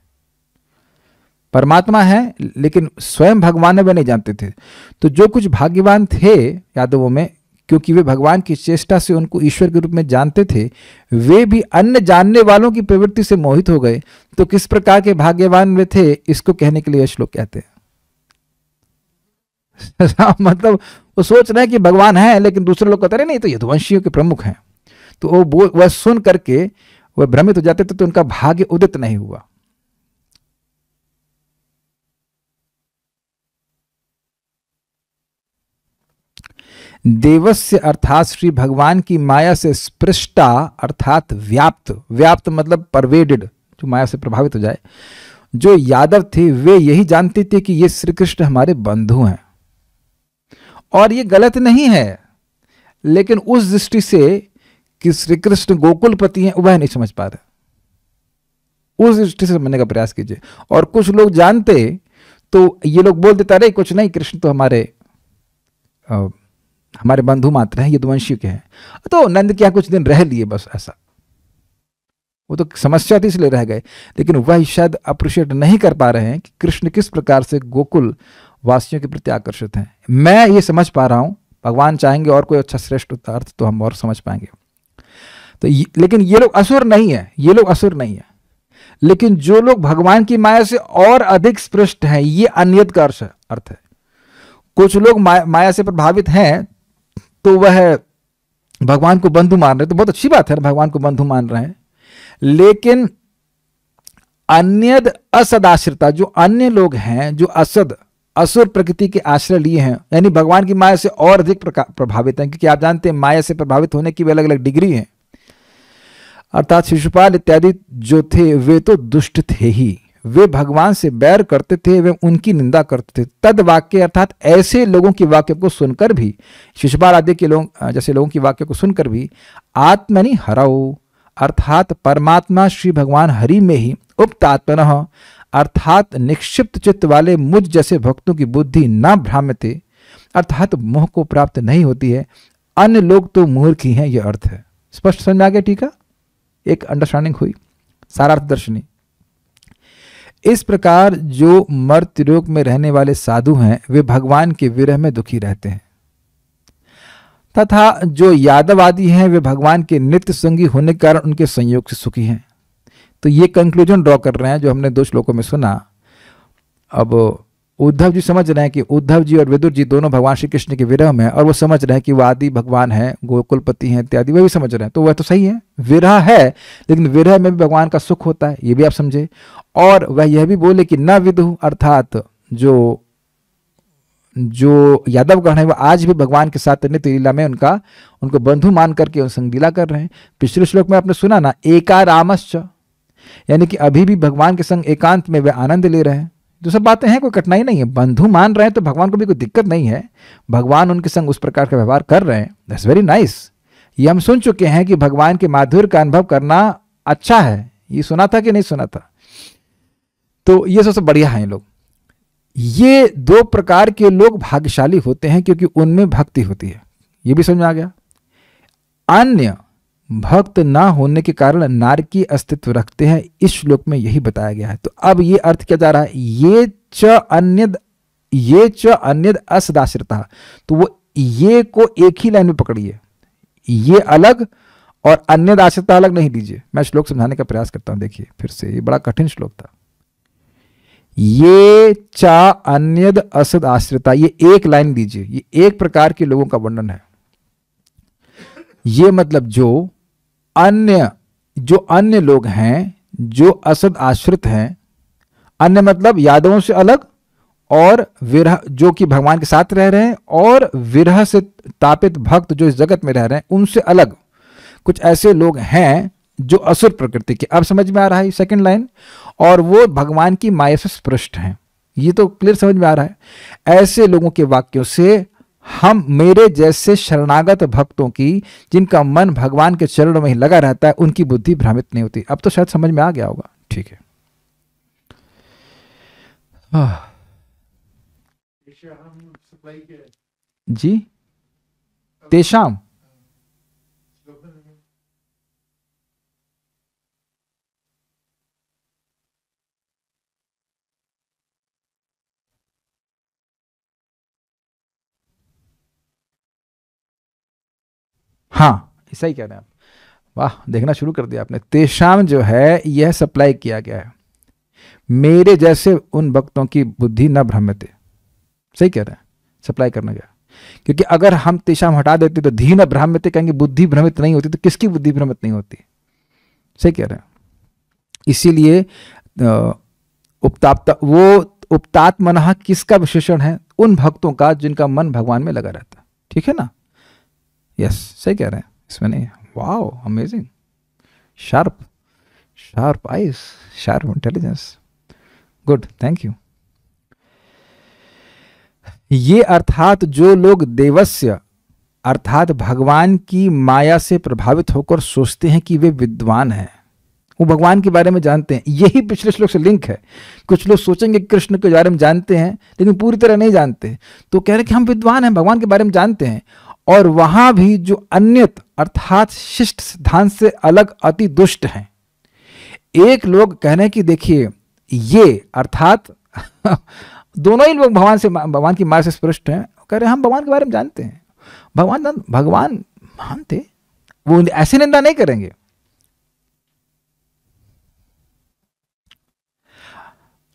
परमात्मा है लेकिन स्वयं भगवान है वह नहीं जानते थे। तो जो कुछ भाग्यवान थे यादवों में, क्योंकि वे भगवान की चेष्टा से उनको ईश्वर के रूप में जानते थे, वे भी अन्य जानने वालों की प्रवृत्ति से मोहित हो गए। तो किस प्रकार के भाग्यवान वे थे, इसको कहने के लिए यह श्लोक कहते हैं। मतलब वो सोच रहे हैं कि भगवान है, लेकिन दूसरे लोग कहते रहे नहीं, तो यदुवंशियों के प्रमुख हैं। तो वह सुन करके वह भ्रमित हो जाते थे, तो उनका भाग्य उदित नहीं हुआ। देवस्य अर्थात श्री भगवान की माया से स्पृष्टा अर्थात व्याप्त मतलब परवेडेड, जो माया से प्रभावित हो जाए, जो यादव थे वे यही जानते थे कि ये श्री कृष्ण हमारे बंधु हैं। और ये गलत नहीं है, लेकिन उस दृष्टि से कि श्री कृष्ण गोकुलपति हैं वह नहीं समझ पा रहे। उस दृष्टि से समझने का प्रयास कीजिए। और कुछ लोग जानते तो ये लोग बोल देता रहे कुछ नहीं, कृष्ण तो हमारे बंधु मात्र हैं, यदुवंशी के हैं, तो नंद के यहाँ कुछ दिन रह लिए बस, ऐसा। वो तो समस्या थी इसलिए रह गए, लेकिन वह शायद अप्रिशिएट नहीं कर पा रहे हैं कि कृष्ण किस प्रकार से गोकुल वासियों के प्रति आकर्षित हैं। मैं ये समझ पा रहा हूं, भगवान चाहेंगे और कोई अच्छा श्रेष्ठ अर्थ तो हम और समझ पाएंगे। तो लेकिन ये लोग असुर नहीं है, लेकिन जो लोग भगवान की माया से और अधिक स्पृष्ट हैं, ये अन्यत का अर्थ है। कुछ लोग माया से प्रभावित हैं, तो वह भगवान को बंधु मान रहे, तो बहुत अच्छी बात है, भगवान को बंधु मान रहे हैं। लेकिन अन्यद असदाश्रिता, जो अन्य लोग हैं, जो असुर प्रकृति के आश्रय लिए हैं, यानी भगवान की माया से और अधिक प्रभावित हैं, क्योंकि आप जानते हैं माया से प्रभावित होने की भी अलग अलग डिग्री है। अर्थात शिशुपाल इत्यादि जो थे वे तो दुष्ट थे ही, वे भगवान से बैर करते थे, वे उनकी निंदा करते थे। तद वाक्य अर्थात ऐसे लोगों की वाक्य को सुनकर भी, शिशुपाल आदि के लोग जैसे लोगों की वाक्य को सुनकर भी, आत्मनि हरौ अर्थात परमात्मा श्री भगवान हरि में ही उक्तात्मनः अर्थात निक्षिप्त चित्त वाले मुझ जैसे भक्तों की बुद्धि न भ्राम्यते अर्थात मोह को प्राप्त नहीं होती है। अन्य लोग तो मूर्ख ही हैं, यह अर्थ है। स्पष्ट समझ में आ गया? ठीक है, एक अंडरस्टैंडिंग हुई, सारार्थ दर्शनी। इस प्रकार जो मर्त्यलोक में रहने वाले साधु हैं वे भगवान के विरह में दुखी रहते हैं, तथा जो यादव आदि हैं वे भगवान के नित्य संगी होने के कारण उनके संयोग से सुखी हैं। तो ये कंक्लूजन ड्रॉ कर रहे हैं जो हमने 2 श्लोकों में सुना। अब उद्धव जी समझ रहे हैं कि उद्धव जी और विदुर जी दोनों भगवान श्री कृष्ण के विरह में, और वो समझ रहे हैं कि वो आदि भगवान हैं, गोकुलपति हैं इत्यादि, वह भी समझ रहे हैं। तो वह तो सही है, विरह है, लेकिन विरह में भी भगवान का सुख होता है, ये भी आप समझे। और वह यह भी बोले कि न विदु अर्थात जो यादव गण है वह आज भी भगवान के साथ नित्य लीला में उनको बंधु मान करके संग लीला कर रहे हैं। पिछले श्लोक में आपने सुना ना, एकारामश्च, यानी कि अभी भी भगवान के संग एकांत में वे आनंद ले रहे हैं। जो सब बातें हैं, कोई कठिनाई नहीं है, बंधु मान रहे हैं तो भगवान को भी कोई दिक्कत नहीं है, भगवान उनके संग उस प्रकार का व्यवहार कर रहे हैं, दैट्स वेरी नाइस। ये हम सुन चुके हैं कि भगवान के माधुर्य का अनुभव करना अच्छा है, ये सुना था कि नहीं सुना था? तो ये सबसे बढ़िया है लोग। ये 2 प्रकार के लोग भाग्यशाली होते हैं क्योंकि उनमें भक्ति होती है, ये भी समझ में आ गया। अन्य भक्त ना होने के कारण नारकीय अस्तित्व रखते हैं, इस श्लोक में यही बताया गया है। तो अब ये अर्थ क्या जा रहा है, ये च अन्यद असदाश्रिता, तो वो ये को एक ही लाइन में पकड़िए, ये अलग और अन्यद आश्रिता अलग नहीं लीजिए। मैं श्लोक समझाने का प्रयास करता हूं, देखिए फिर से, ये बड़ा कठिन श्लोक था। ये चा अन्यद असद आश्रिता, ये एक लाइन दीजिए, ये एक प्रकार के लोगों का वर्णन है। ये मतलब जो अन्य लोग हैं, जो असद आश्रित हैं, अन्य मतलब यादवों से अलग, और विरह जो कि भगवान के साथ रह रहे हैं, और विरह से तापित भक्त जो इस जगत में रह रहे हैं उनसे अलग कुछ ऐसे लोग हैं जो असुर प्रकृति के। अब समझ में आ रहा है सेकंड लाइन, और वो भगवान की माया से स्पृष्ट हैं, ये तो क्लियर समझ में आ रहा है। ऐसे लोगों के वाक्यों से हम मेरे जैसे शरणागत भक्तों की, जिनका मन भगवान के चरणों में ही लगा रहता है, उनकी बुद्धि भ्रमित नहीं होती। अब तो शायद समझ में आ गया होगा, ठीक है। जी, तेषाम हाँ, ऐसा ही कह रहे हैं आप। वाह, देखना शुरू कर दिया आपने। तेषाम जो है यह सप्लाई किया गया है, मेरे जैसे उन भक्तों की बुद्धि न भ्रमते, सही कह रहे हैं, सप्लाई करना गया। क्योंकि अगर हम तेषाम हटा देते तो धी न भ्रमते कहेंगे, बुद्धि भ्रमित नहीं होती, तो किसकी बुद्धि भ्रमित नहीं होती? सही कह रहे हैं। इसीलिए उपतात्मनः किसका विशेषण है? उन भक्तों का जिनका मन भगवान में लगा रहता है, ठीक है ना? यस, सही कह रहे हैं, इसमें नहीं। Wow, amazing, sharp eyes, sharp intelligence, good, thank you. ये अर्थात जो लोग देवस्य अर्थात भगवान की माया से प्रभावित होकर सोचते हैं कि वे विद्वान हैं, वो भगवान के बारे में जानते हैं, यही पिछले श्लोक से लिंक है। कुछ लोग सोचेंगे कृष्ण के बारे में जानते हैं लेकिन पूरी तरह नहीं जानते, तो कह रहे कि हम विद्वान हैं, भगवान के बारे में जानते हैं। और वहां भी जो अन्यत अर्थात शिष्ट सिद्धांत से अलग अति दुष्ट हैं। एक लोग कह रहे हैं कि देखिए ये अर्थात दोनों ही लोग भगवान की माया से स्पृष्ट हैं, कह रहे हैं हम भगवान के बारे में जानते हैं, भगवान मानते, वो ऐसे निंदा नहीं करेंगे।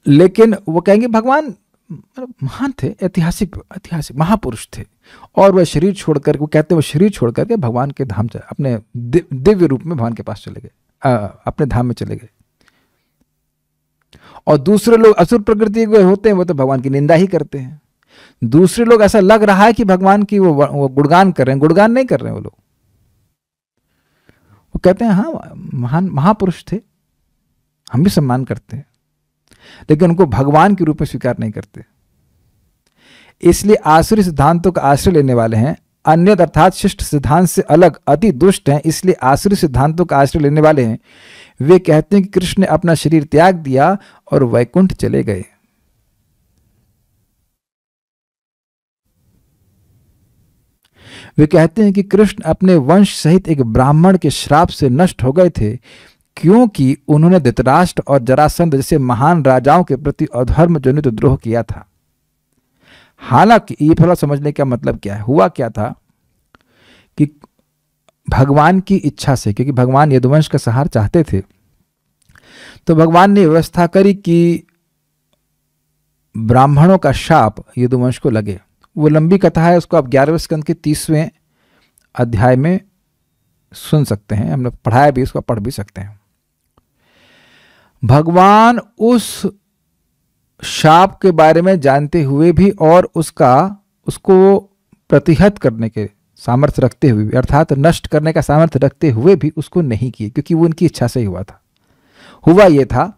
लेकिन वो कहेंगे भगवान महान थे, ऐतिहासिक महापुरुष थे, और वह शरीर छोड़कर, वो कहते हैं वो शरीर छोड़कर के भगवान के धाम चले, अपने दिव्य रूप में भगवान के पास चले गए, अपने धाम में चले गए। और दूसरे लोग असुर प्रकृति के होते हैं, वो तो भगवान की निंदा ही करते हैं। दूसरे लोग ऐसा लग रहा है कि भगवान की वो गुणगान कर रहे हैं, गुणगान नहीं कर रहे हैं वो लोग, वो कहते हैं हाँ महान महापुरुष थे, हम भी सम्मान करते हैं। लेकिन उनको भगवान के रूप में स्वीकार नहीं करते। इसलिए आसुरी सिद्धांतों का आश्रय लेने वाले हैं, अन्य अर्थात शिष्ट सिद्धांत से अलग अति दुष्ट हैं। इसलिए आसुरी सिद्धांतों का आश्रय लेने वाले हैं। वे कहते हैं कि कृष्ण ने अपना शरीर त्याग दिया और वैकुंठ चले गए। वे कहते हैं कि कृष्ण अपने वंश सहित एक ब्राह्मण के श्राप से नष्ट हो गए थे, क्योंकि उन्होंने धृतराष्ट्र और जरासंध जैसे महान राजाओं के प्रति अधर्म जनित द्रोह किया था। हालांकि ये थोड़ा समझने का मतलब क्या है, हुआ क्या था कि भगवान की इच्छा से, क्योंकि भगवान यदुवंश का संहार चाहते थे, तो भगवान ने व्यवस्था करी कि ब्राह्मणों का शाप यदुवंश को लगे। वो लंबी कथा है, उसको आप 11वें स्कंद के 30वें अध्याय में सुन सकते हैं, हमने पढ़ाया भी, उसको पढ़ भी सकते हैं। भगवान उस शाप के बारे में जानते हुए भी और उसको प्रतिहत करने के सामर्थ्य रखते हुए भी, अर्थात नष्ट करने का सामर्थ्य रखते हुए भी उसको नहीं किए, क्योंकि वो उनकी इच्छा से ही हुआ था। हुआ ये था,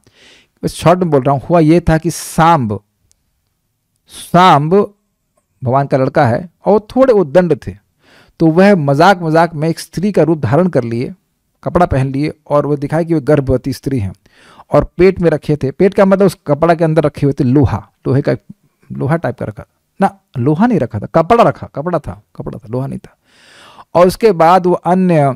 बस शॉर्ट में बोल रहा हूं, हुआ ये था कि सांब भगवान का लड़का है और थोड़े उद्दंड थे, तो वह मजाक में एक स्त्री का रूप धारण कर लिए, कपड़ा पहन लिए और वह दिखाए कि वे गर्भवती स्त्री हैं और पेट में रखे थे। पेट का मतलब उस कपड़ा के अंदर रखे हुए थे लोहा टाइप का रखा ना, लोहा नहीं रखा था, कपड़ा था, लोहा नहीं था। और उसके बाद वो अन्य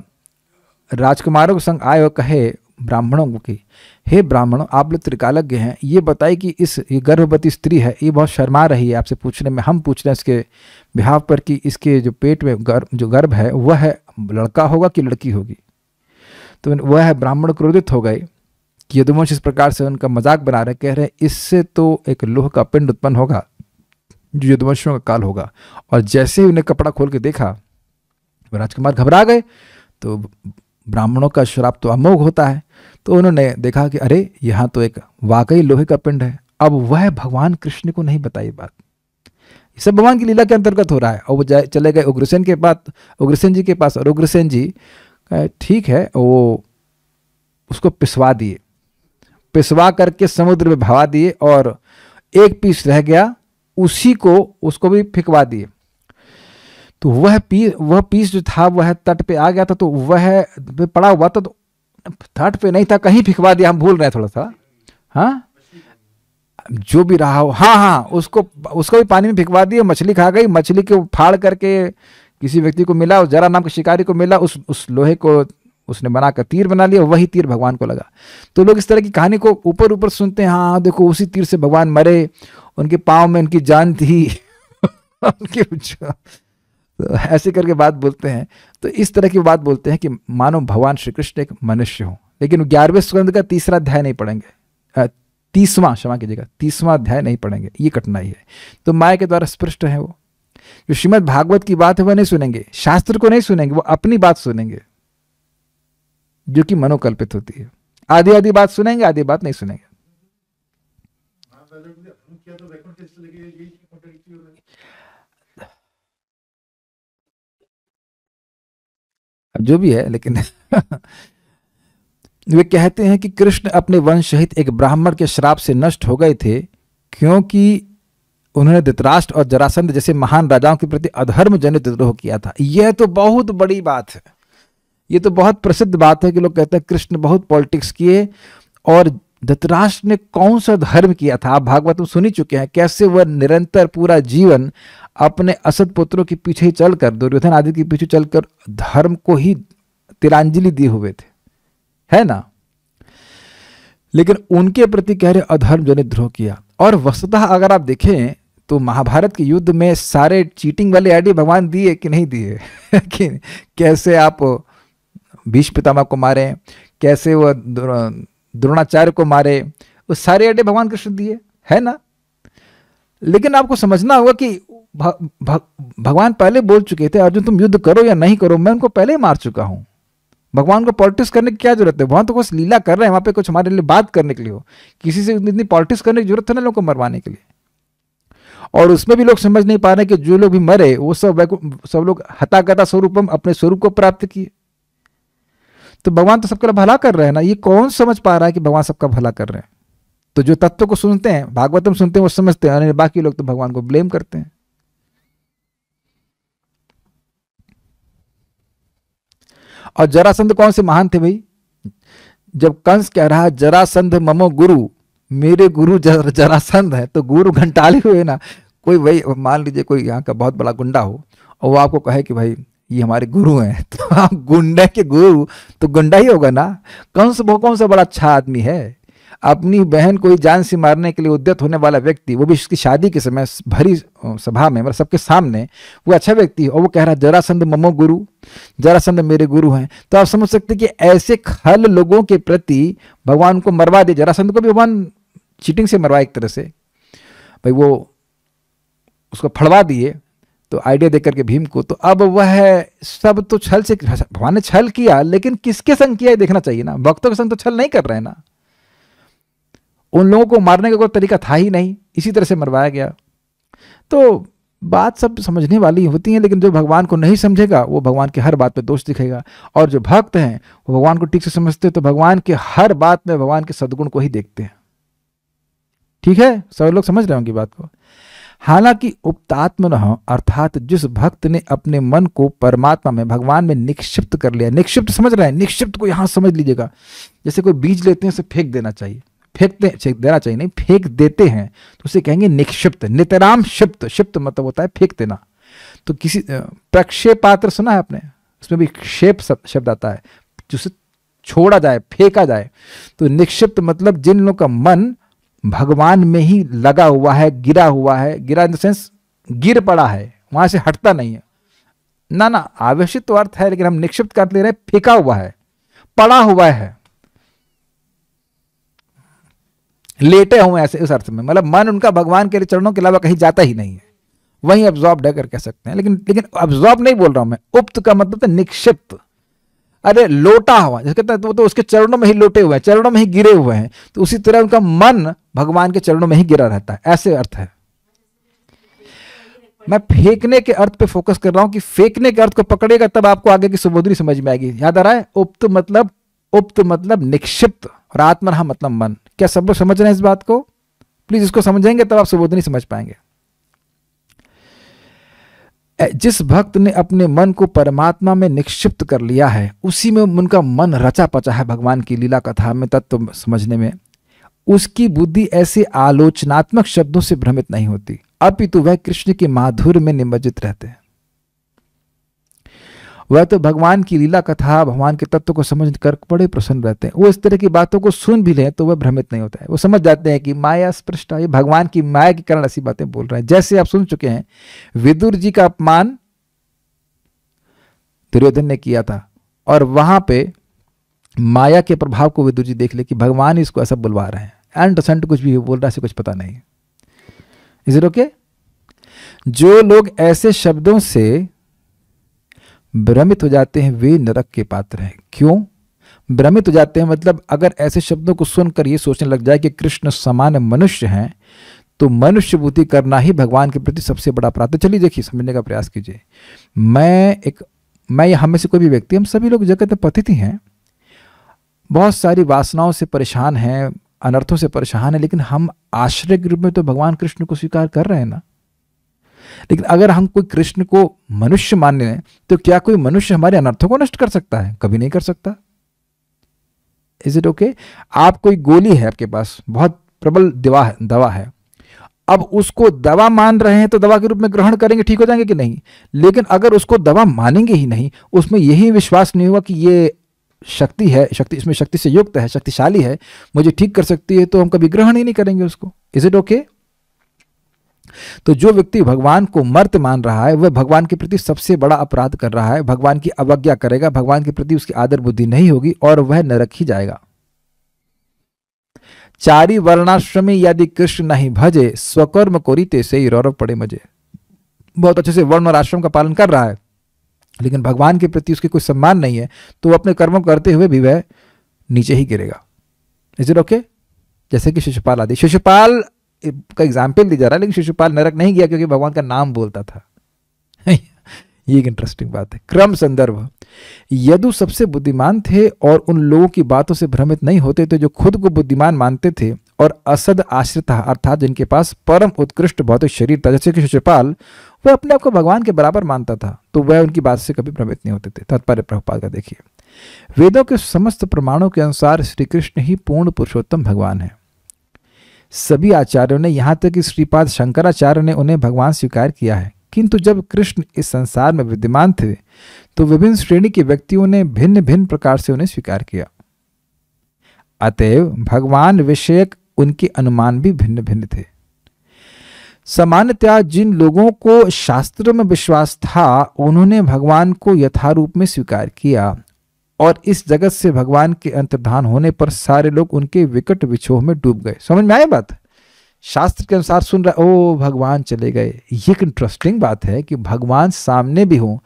राजकुमारों के संग आए और कहे ब्राह्मणों को कि हे ब्राह्मणों, आप लोग त्रिकालज्ञ हैं, ये बताइए कि ये गर्भवती स्त्री है, ये बहुत शर्मा रही है आपसे पूछने में, हम पूछ रहे हैं इसके बिहाव पर कि इसके जो पेट में जो गर्भ है वह है लड़का होगा कि लड़की होगी। तो वह ब्राह्मण क्रोधित हो गए कि यदुवंश इस प्रकार से उनका मजाक बना रहे, कह रहे इससे तो एक लोह का पिंड उत्पन्न होगा जो यदुवंशियों का काल होगा। और जैसे ही उन्हें कपड़ा खोल के देखा, राजकुमार घबरा गए। तो ब्राह्मणों का श्राप तो अमोघ होता है, तो उन्होंने देखा कि अरे यहाँ तो एक वाकई लोहे का पिंड है। अब वह भगवान कृष्ण को नहीं बताई बात, ये सब भगवान की लीला के अंतर्गत हो रहा है। और वो चले गए उग्रसेन जी के पास, और उग्रसेन जी ठीक है, वो उसको पिसवा करके समुद्र में भवा दिए और एक पीस रह गया, उसको भी फिकवा दिए। तो वह पीस जो था वह तट पे आ गया था, तो वह पड़ा हुआ था, तो तट पे नहीं था, कहीं फिकवा दिया, हम भूल रहे हैं थोड़ा सा, हाँ जो भी रहा हो, हाँ उसको भी पानी में फिकवा दिया, मछली खा गई। मछली को फाड़ करके किसी व्यक्ति को मिला, उस जरा नाम के शिकारी को मिला, उस लोहे को उसने बनाकर तीर बना लिया, वही तीर भगवान को लगा। तो लोग इस तरह की कहानी को ऊपर सुनते हैं, हाँ देखो उसी तीर से भगवान मरे, उनके पाँव में उनकी जान थी तो ऐसे करके बात बोलते हैं। तो इस तरह की बात बोलते हैं कि मानो भगवान श्री कृष्ण एक मनुष्य हो। लेकिन 11वें स्कंद का 3रा अध्याय नहीं पढ़ेंगे, 30वां अध्याय नहीं पढ़ेंगे, ये कठिनाई है। तो माया के द्वारा स्पष्ट है, वो जो श्रीमद् भागवत की बात है वह नहीं सुनेंगे, शास्त्र को नहीं सुनेंगे, वो अपनी बात सुनेंगे जो कि मनोकल्पित होती है। आधी बात सुनेंगे, आधी बात नहीं सुनेंगे। अब जो भी है, लेकिन वे कहते हैं कि कृष्ण अपने वंश सहित एक ब्राह्मण के श्राप से नष्ट हो गए थे, क्योंकि उन्होंने धृतराष्ट्र और जरासंध जैसे महान राजाओं के प्रति अधर्म जनित द्रोह किया था। यह तो बहुत बड़ी बात है, ये तो बहुत प्रसिद्ध बात है कि लोग कहते हैं कृष्ण बहुत पॉलिटिक्स किए, और धृतराष्ट्र ने कौन सा धर्म किया था। आप भागवत में सुन ही चुके हैं कैसे वह निरंतर पूरा जीवन अपने असद पुत्रों के पीछे चलकर, दुर्योधन आदि के पीछे चलकर धर्म को ही तिलांजलि दिए हुए थे, है ना। लेकिन उनके प्रति कह रहे अधर्म जनित द्रोह किया। और वस्तुतः अगर आप देखें तो महाभारत के युद्ध में सारे चीटिंग वाले आइडिया भगवान दिए कि नहीं दिए कि कैसे आप भीष्म पितामह को मारे, कैसे वह द्रोणाचार्य को मारे, वो सारे आइडिया भगवान कृष्ण दिए, है ना। लेकिन आपको समझना होगा कि भगवान पहले बोल चुके थे, अर्जुन तुम युद्ध करो या नहीं करो, मैं उनको पहले ही मार चुका हूं। भगवान को पॉलिटिक्स करने की क्या जरूरत है, भगवान तो कुछ लीला कर रहे हैं, वहां पे कुछ हमारे लिए बात करने के लिए हो, किसी से इतनी पॉलिटिक्स करने की जरूरत है ना लोगों को मरवाने के लिए। और उसमें भी लोग समझ नहीं पा रहे कि जो लोग भी मरे वो सब लोग हतागता स्वरूपम अपने स्वरूप को प्राप्त किए। तो भगवान तो सबका भला कर रहे हैं ना, ये कौन समझ पा रहा है कि भगवान सबका भला कर रहे हैं। तो जो तत्व को सुनते हैं, भागवतम सुनते हैं, वो समझते हैं, और बाकी लोग तो भगवान को ब्लेम करते हैं। और जरासंध कौन से महान थे भाई? जब कंस कह रहा है जरासंध ममो गुरु, मेरे गुरु जरासंध है, तो गुरु घंटाले हुए ना। कोई वही मान लीजिए कोई यहाँ का बहुत बड़ा गुंडा हो और वो आपको कहे कि भाई ये हमारे गुरु हैं, तो आप गुंडे के गुरु तो गुंडा ही होगा ना। कंस वो कौन सा बड़ा अच्छा आदमी है? अपनी बहन को जान से मारने के लिए उद्यत होने वाला व्यक्ति, वो भी उसकी शादी के समय भरी सभा में, मतलब सबके सामने, वो अच्छा व्यक्ति है, और वो कह रहा है जरासंध ममो गुरु, जरासंध मेरे गुरु हैं। तो आप समझ सकते कि ऐसे खल लोगों के प्रति भगवान को मरवा दे। जरासंध को भी भगवान चीटिंग से मरवा एक तरह से, भाई वो उसको फड़वा दिए तो आइडिया देकर के भीम को। तो अब वह सब तो छल से, भगवान ने छल किया, लेकिन किसके संग किया देखना चाहिए ना। भक्तों के संग तो छल नहीं कर रहे हैं ना। उन लोगों को मारने का कोई तरीका था ही नहीं, इसी तरह से मरवाया गया। तो बात सब समझने वाली होती है, लेकिन जो भगवान को नहीं समझेगा वो भगवान के हर बात पे दोष दिखेगा। और जो भक्त हैं वो भगवान को ठीक से समझते हैं, तो भगवान के हर बात में भगवान के सद्गुण को ही देखते हैं। ठीक है, सब लोग समझ रहे होंगे बात को। हालांकि उक्तात्मनः अर्थात जिस भक्त ने अपने मन को परमात्मा में, भगवान में निक्षिप्त कर लिया। निक्षिप्त समझ रहे हैं? निक्षिप्त को यहां समझ लीजिएगा, जैसे कोई बीज लेते हैं उसे फेंक देना चाहिए, देना चाहिए नहीं, फेंक देते हैं तो उसे कहेंगे निक्षिप्त। नितराम क्षिप्त, क्षिप्त मतलब होता है फेंक देना। तो किसी प्रक्षेपात्र सुना है आपने? उसमें भी क्षेप शब्द आता है, जिसे छोड़ा जाए, फेंका जाए। तो निक्षिप्त मतलब जिन लोगों का मन भगवान में ही लगा हुआ है, गिरा हुआ है, गिरा इन द सेंस गिर पड़ा है, वहां से हटता नहीं है ना। ना, आवेशित तो अर्थ है, लेकिन हम निक्षिप्त कर ले रहे हैं, फेंका हुआ है, पड़ा हुआ है, लेटे हुए ऐसे, इस अर्थ में। मतलब मन उनका भगवान के चरणों के अलावा कहीं जाता ही नहीं है, वहीं अब्जॉर्ब है कर कह सकते हैं। लेकिन अब्जॉर्ब नहीं बोल रहा हूं मैं, उक्त का मतलब है निक्षिप्त। अरे लोटा हुआ, जैसे कहते हैं वो तो उसके चरणों में ही लोटे हुए हैं, चरणों में ही गिरे हुए हैं। तो उसी तरह उनका मन भगवान के चरणों में ही गिरा रहता है, ऐसे अर्थ है। मैं फेंकने के अर्थ पे फोकस कर रहा हूं कि फेंकने के अर्थ को पकड़ेगा तब आपको आगे की सुबोधरी समझ में आएगी। याद आ रहा है? उक्त मतलब निक्षिप्त और आत्मनः मतलब मन। क्या सब लोग समझ रहे हैं इस बात को? प्लीज इसको समझेंगे तब आप सुबोधनी समझ पाएंगे। जिस भक्त ने अपने मन को परमात्मा में निक्षिप्त कर लिया है, उसी में उनका मन रचा पचा है भगवान की लीला कथा में, तत्व समझने में, उसकी बुद्धि ऐसे आलोचनात्मक शब्दों से भ्रमित नहीं होती, अपितु वह कृष्ण के माधुर्य में निमज्जित रहते हैं। वह तो भगवान की लीला कथा, भगवान के तत्व को समझ कर बड़े प्रसन्न रहते हैं। वो इस तरह की बातों को सुन भी लें तो वह भ्रमित नहीं होता है। वो समझ जाते हैं कि माया स्पृष्टा, ये भगवान की माया के कारण ऐसी बातें बोल रहे हैं। जैसे आप सुन चुके हैं विदुर जी का अपमान दुर्योधन ने किया था, और वहां पे माया के प्रभाव को विदुर जी देख ले कि भगवान इसको ऐसा बुलवा रहे हैं, एंड संट कुछ भी बोल रहा है, ऐसे कुछ पता नहीं। Is it okay? जो लोग ऐसे शब्दों से भ्रमित हो जाते हैं वे नरक के पात्र हैं। क्यों भ्रमित हो जाते हैं? मतलब अगर ऐसे शब्दों को सुनकर ये सोचने लग जाए कि कृष्ण समान मनुष्य हैं, तो मनुष्य बुद्धि करना ही भगवान के प्रति सबसे बड़ा अपराध है। चलिए देखिए, समझने का प्रयास कीजिए। मैं हम में से कोई भी व्यक्ति, हम सभी लोग जगत में पतित ही हैं, बहुत सारी वासनाओं से परेशान हैं, अनर्थों से परेशान हैं, लेकिन हम आश्रय के रूप में तो भगवान कृष्ण को स्वीकार कर रहे हैं ना। लेकिन अगर हम कोई कृष्ण को मनुष्य मानने हैं, तो क्या कोई मनुष्य हमारे अनर्थों को नष्ट कर सकता है? कभी नहीं कर सकता। Is it okay? आप कोई गोली है आपके पास, बहुत प्रबल दवा है, अब उसको दवा मान रहे हैं तो दवा के रूप में ग्रहण करेंगे, ठीक हो जाएंगे कि नहीं? लेकिन अगर उसको दवा मानेंगे ही नहीं, उसमें यही विश्वास नहीं होगा कि ये शक्ति है, शक्ति इसमें शक्ति से युक्त है, शक्तिशाली है, मुझे ठीक कर सकती है, तो हम कभी ग्रहण ही नहीं करेंगे उसको। Is it okay? तो जो व्यक्ति भगवान को मर्त मान रहा है वह भगवान के प्रति सबसे बड़ा अपराध कर रहा है, भगवान की अवज्ञा करेगा, भगवान के प्रति उसकी आदर बुद्धि नहीं होगी और वह नरक ही जाएगा। चारी वर्णाश्रमी यदि कृष्ण नहीं भजे, स्वकर्म कोरिते से ही रौरव पड़े मजे। बहुत अच्छे से वर्ण और आश्रम का पालन कर रहा है, लेकिन भगवान के प्रति उसके कोई सम्मान नहीं है, तो अपने कर्म करते हुए भी वह नीचे ही गिरेगा। Is it okay? जैसे कि शिशुपाल आदि, शिशुपाल का एग्जाम्पल दी जा रहा है, लेकिन शिशुपाल नरक नहीं गया क्योंकि भगवान का नाम बोलता था। ये एक इंटरेस्टिंग बात है। क्रम संदर्भ, यदु सबसे बुद्धिमान थे और उन लोगों की बातों से भ्रमित नहीं होते थे जो खुद को बुद्धिमान मानते थे और असद आश्रित अर्थात जिनके पास परम उत्कृष्ट भौतिक शरीर था, जैसे कि शिशुपाल, वह अपने आप को भगवान के बराबर मानता था, तो वह उनकी बात से कभी भ्रमित नहीं होते थे। तात्पर्य प्रभुपाद का देखिए, वेदों के समस्त प्रमाणों के अनुसार श्री कृष्ण ही पूर्ण पुरुषोत्तम भगवान है। सभी आचार्यों ने, यहाँ तक कि श्रीपाद शंकराचार्य ने उन्हें भगवान स्वीकार किया है, किंतु जब कृष्ण इस संसार में विद्यमान थे तो विभिन्न श्रेणी के व्यक्तियों ने भिन्न भिन्न प्रकार से उन्हें स्वीकार किया। अतएव भगवान विषयक उनके अनुमान भी भिन्न भिन्न थे। सामान्यतया जिन लोगों को शास्त्रों में विश्वास था उन्होंने भगवान को यथारूप में स्वीकार किया, और इस जगत से भगवान के अंतर्धान होने पर सारे लोग उनके विकट विछोह में डूब गए। समझ में आया बात? शास्त्र के अनुसार सुन रहा, ओ भगवान चले गए। ये एक इंटरेस्टिंग बात है कि भगवान सामने भी हो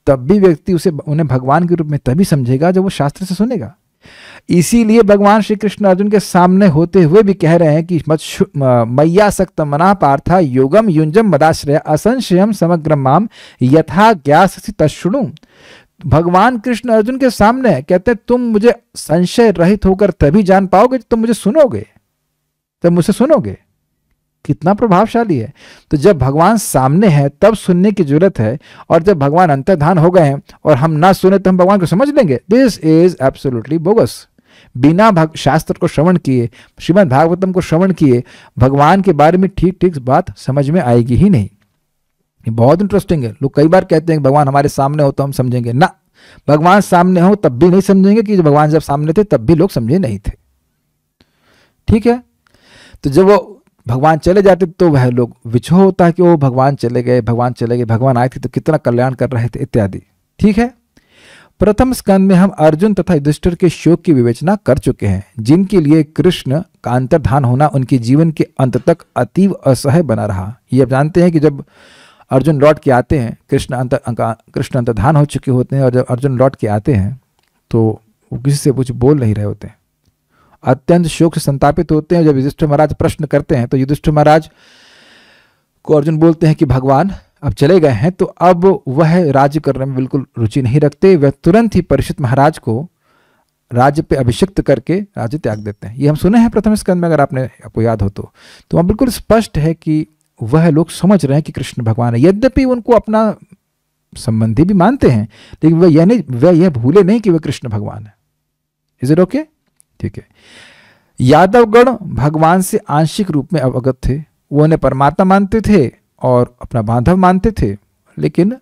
तब भी व्यक्ति उन्हें भगवान के रूप में तभी समझेगा जब वो शास्त्र से सुनेगा। इसीलिए भगवान श्री कृष्ण अर्जुन के सामने होते हुए भी कह रहे हैं कि मय्या सक्त मना पार्था योगम युंजम मदाश्रय असंशयम समग्रम माम यथा ज्ञाससि तच्छृणु। भगवान कृष्ण अर्जुन के सामने कहते हैं तुम मुझे संशय रहित होकर तभी जान पाओगे तुम मुझे सुनोगे, तब मुझसे सुनोगे। कितना प्रभावशाली है। तो जब भगवान सामने है तब सुनने की जरूरत है, और जब भगवान अंतर्धान हो गए हैं और हम ना सुने तो हम भगवान को समझ लेंगे। This is absolutely bogus. बिना शास्त्र को श्रवण किए, श्रीमद् भागवतम को श्रवण किए, भगवान के बारे में ठीक ठीक बात समझ में आएगी ही नहीं। ये बहुत इंटरेस्टिंग है। लोग कई बार कहते हैं कि भगवान हमारे सामने हो तो हम समझेंगे, ना, भगवान सामने हो तब भी नहीं समझेंगे, कि भगवान जब सामने थे तब भी लोग समझे नहीं थे। ठीक है, तो जब वो भगवान चले जाते तो वह लोग विछोह होता है कि वो भगवान चले गए, भगवान चले गए, भगवान आए थे तो कितना कल्याण कर रहे थे इत्यादि। ठीक है, प्रथम स्कंद में हम अर्जुन तथा युधिष्ठिर के शोक की विवेचना कर चुके हैं, जिनके लिए कृष्ण का अंतर्धान होना उनके जीवन के अंत तक अतीव असह्य बना रहा। ये आप जानते हैं कि जब अर्जुन लौट के आते हैं, कृष्ण अंतर्धान हो चुके होते हैं, और जब अर्जुन लौट के आते हैं तो वो किसी से कुछ बोल नहीं रहे होते हैं, अत्यंत शोक से संतापित होते हैं। जब युधिष्ठिर महाराज प्रश्न करते हैं तो युधिष्ठिर महाराज को अर्जुन बोलते हैं कि भगवान अब चले गए हैं, तो अब वह राज्य करने में बिल्कुल रुचि नहीं रखते। वह तुरंत ही परीक्षित महाराज को राज्य पे अभिषिक्त करके राज्य त्याग देते हैं। ये हम सुने हैं प्रथम स्कंद में, अगर आपको याद हो तो वहाँ बिल्कुल स्पष्ट है कि वह लोग समझ रहे हैं कि कृष्ण भगवान है। यद्यपि उनको अपना संबंधी भी मानते हैं, लेकिन वह यह भूले नहीं कि वह कृष्ण भगवान है। Is it okay? ठीक है। यादवगण भगवान से आंशिक रूप में अवगत थे। वो उन्हें परमात्मा मानते थे और अपना बांधव मानते थे, लेकिन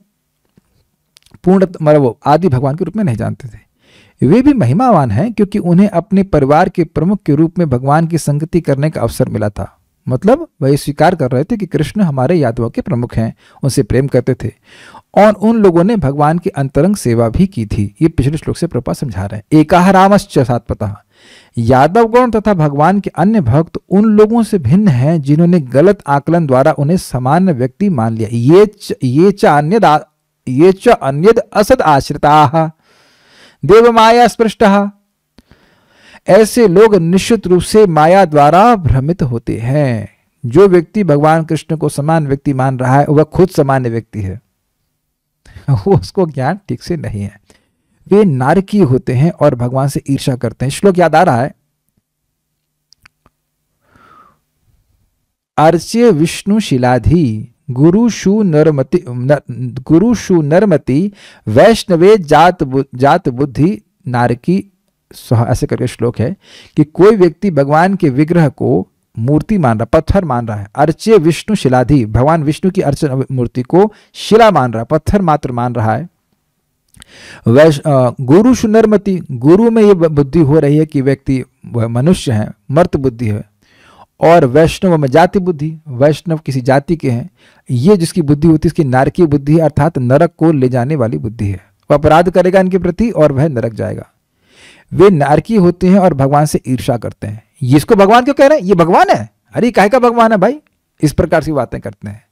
पूर्ण वो आदि भगवान के रूप में नहीं जानते थे। वे भी महिमावान हैं क्योंकि उन्हें अपने परिवार के प्रमुख के रूप में भगवान की संगति करने का अवसर मिला था। मतलब वह स्वीकार कर रहे थे कि कृष्ण हमारे यादवों के प्रमुख हैं, उनसे प्रेम करते थे, और उन लोगों ने भगवान की अंतरंग सेवा भी की थी। ये पिछले श्लोक से प्रभुपाद समझा रहे हैं। एकाह रामश्च सात्वतः। यादवगण तथा भगवान के अन्य भक्त उन लोगों से भिन्न हैं जिन्होंने गलत आकलन द्वारा उन्हें सामान्य व्यक्ति मान लिया। ये च अन्यद असद आश्रिताः देव माया स्पृष्टः। ऐसे लोग निश्चित रूप से माया द्वारा भ्रमित होते हैं। जो व्यक्ति भगवान कृष्ण को समान व्यक्ति मान रहा है वह खुद सामान्य व्यक्ति है, वो उसको ज्ञान ठीक से नहीं है। वे नारकीय होते हैं और भगवान से ईर्ष्या करते हैं। श्लोक याद आ रहा है, अर्च्य विष्णु शिलाधि गुरुषु नरमति वैष्णवे जात बुद्धि नारकी। ऐसे करके श्लोक है कि कोई व्यक्ति भगवान के विग्रह को मूर्ति मान रहा, पत्थर मान रहा है। अर्च्य विष्णु शिलाधि, भगवान विष्णु की अर्चन मूर्ति को शिला मान रहा है, पत्थर मात्र मान रहा है। गुरु सुनरमति, गुरु में ये बुद्धि हो रही है कि व्यक्ति वह मनुष्य है, मर्त बुद्धि है, और वैष्णव में जाति बुद्धि, वैष्णव किसी जाति के हैं। ये जिसकी बुद्धि होती है इसकी नारकीय बुद्धि है, अर्थात नरक को ले जाने वाली बुद्धि है। वह अपराध करेगा इनके प्रति और वह नरक जाएगा। वे नारकीय होते हैं और भगवान से ईर्ष्या करते हैं। ये इसको भगवान क्यों कह रहे हैं? ये भगवान है, अरे काहे का भगवान है भाई? इस प्रकार की बातें करते हैं।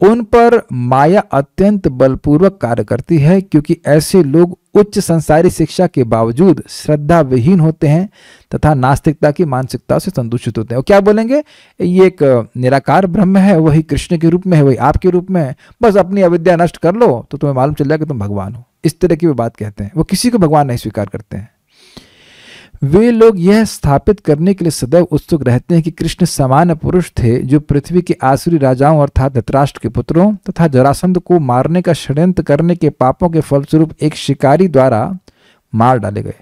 उन पर माया अत्यंत बलपूर्वक कार्य करती है, क्योंकि ऐसे लोग उच्च संसारी शिक्षा के बावजूद श्रद्धा विहीन होते हैं तथा नास्तिकता की मानसिकता से संदूषित होते हैं। वो क्या बोलेंगे? ये एक निराकार ब्रह्म है, वही कृष्ण के रूप में है, वही आपके रूप में है, बस अपनी अविद्या नष्ट कर लो तो तुम्हें मालूम चल जाएगा कि तुम भगवान हो। इस तरह की वो बात कहते हैं। वो किसी को भगवान नहीं स्वीकार करते हैं। वे लोग यह स्थापित करने के लिए सदैव उत्सुक रहते हैं कि कृष्ण सामान्य पुरुष थे जो पृथ्वी के आसुरी राजाओं अर्थात धृतराष्ट्र के पुत्रों तथा जरासंध को मारने का षड्यंत्र करने के पापों के फलस्वरूप एक शिकारी द्वारा मार डाले गए।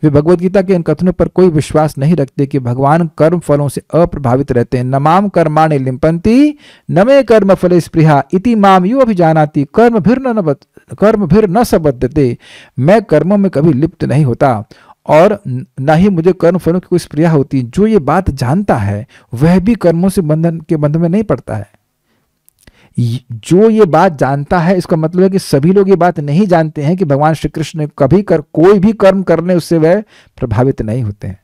वे भगवद गीता के इन कथनों पर कोई विश्वास नहीं रखते कि भगवान कर्म फलों से अप्रभावित रहते हैं। न माम कर्माणि लिम्पन्ति न मे कर्म फले स्पृहा इति माम यो अभिजानाति कर्मभिर्न न सबद्धते। मैं कर्मों में कभी लिप्त नहीं होता और न ही मुझे कर्म फलों की कोई स्पृहा होती। जो ये बात जानता है वह भी कर्मों से बंधन में नहीं पड़ता है। जो ये बात जानता है इसका मतलब है कि सभी लोग ये बात नहीं जानते हैं कि भगवान श्री कृष्ण ने कभी कोई भी कर्म करने उससे वह प्रभावित नहीं होते हैं।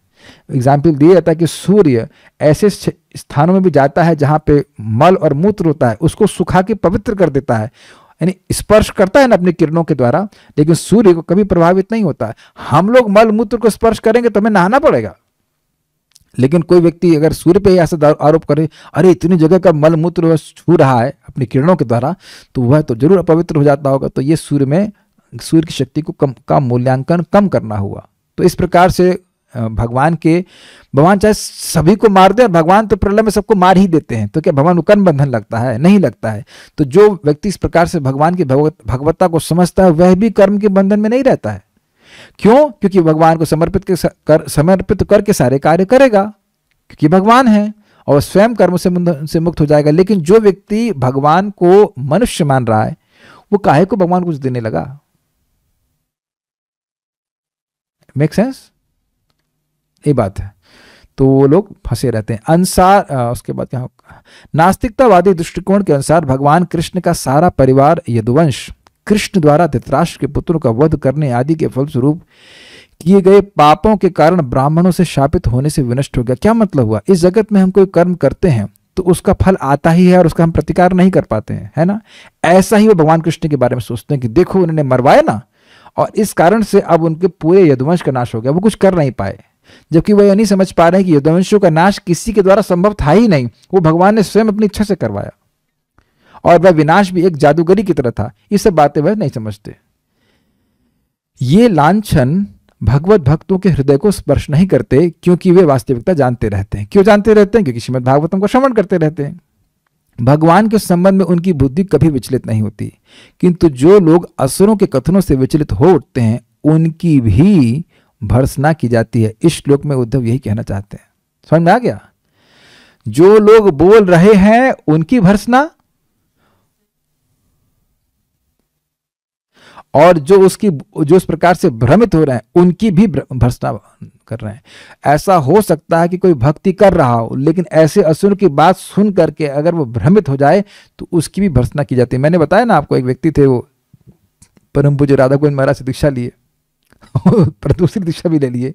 एग्जाम्पल दिया जाता है कि सूर्य ऐसे स्थानों में भी जाता है जहां पे मल और मूत्र होता है, उसको सुखा के पवित्र कर देता है, यानी स्पर्श करता है ना अपनी किरणों के द्वारा, लेकिन सूर्य को कभी प्रभावित नहीं होता है। हम लोग मल मूत्र को स्पर्श करेंगे तो हमें नहाना पड़ेगा, लेकिन कोई व्यक्ति अगर सूर्य पे ऐसा आरोप करे अरे इतनी जगह का मल मूत्र वह छू रहा है अपनी किरणों के द्वारा तो वह तो जरूर अपवित्र हो जाता होगा। तो ये सूर्य की शक्ति को का मूल्यांकन कम करना हुआ। तो इस प्रकार से भगवान चाहे सभी को मार दे, और भगवान तो प्रलय में सबको मार ही देते हैं, तो क्या भगवान को कर्म बंधन लगता है? नहीं लगता है। तो जो व्यक्ति इस प्रकार से भगवान की भगवत्ता को समझता है वह भी कर्म के बंधन में नहीं रहता है। क्यों? क्योंकि भगवान को समर्पित करके सारे कार्य करेगा, क्योंकि भगवान है, और स्वयं कर्म से मुक्त हो जाएगा। लेकिन जो व्यक्ति भगवान को मनुष्य मान रहा है वो काहे को भगवान कुछ देने लगा? Make sense? ये बात है। तो वो लोग फंसे रहते हैं। उसके बाद क्या, नास्तिकतावादी दृष्टिकोण के अनुसार भगवान कृष्ण का सारा परिवार यदुवंश कृष्ण द्वारा धृतराष्ट्र के पुत्रों का वध करने आदि के फलस्वरूप किए गए पापों के कारण ब्राह्मणों से शापित होने से विनष्ट हो गया। क्या मतलब हुआ? इस जगत में हम कोई कर्म करते हैं तो उसका फल आता ही है और उसका हम प्रतिकार नहीं कर पाते हैं, है ना? ऐसा ही वो भगवान कृष्ण के बारे में सोचते हैं कि देखो उन्होंने मरवाया ना, और इस कारण से अब उनके पूरे यदुवंश का नाश हो गया, वो कुछ कर नहीं पाए। जबकि वह यह नहीं समझ पा रहे हैं कि यदुवंशों का नाश किसी के द्वारा संभव था ही नहीं, वो भगवान ने स्वयं अपनी इच्छा से करवाया, और वह विनाश भी एक जादूगरी की तरह था। ये सब बातें वह नहीं समझते। ये लांछन भगवत भक्तों के हृदय को स्पर्श नहीं करते, क्योंकि वे वास्तविकता जानते रहते हैं। क्यों जानते रहते हैं? क्योंकि श्रीमद् भागवतम को श्रवण करते रहते हैं। भगवान के संबंध में उनकी बुद्धि कभी विचलित नहीं होती, किंतु जो लोग असुरों के कथनों से विचलित हो उठते हैं उनकी भी भर्त्सना की जाती है। इस श्लोक में उद्धव यही कहना चाहते हैं। समझ में आ गया? जो लोग बोल रहे हैं उनकी भर्त्सना, और जो उस प्रकार से भ्रमित हो रहे हैं उनकी भी भर्त्सना कर रहे हैं। ऐसा हो सकता है कि कोई भक्ति कर रहा हो, लेकिन ऐसे असुर की बात सुन करके अगर वो भ्रमित हो जाए तो उसकी भी भर्त्सना की जाती है। मैंने बताया ना आपको, एक व्यक्ति थे, वो परम पूज्य राधा गोविंद महाराज से दीक्षा लिए पर दूसरी दीक्षा भी ले लिए,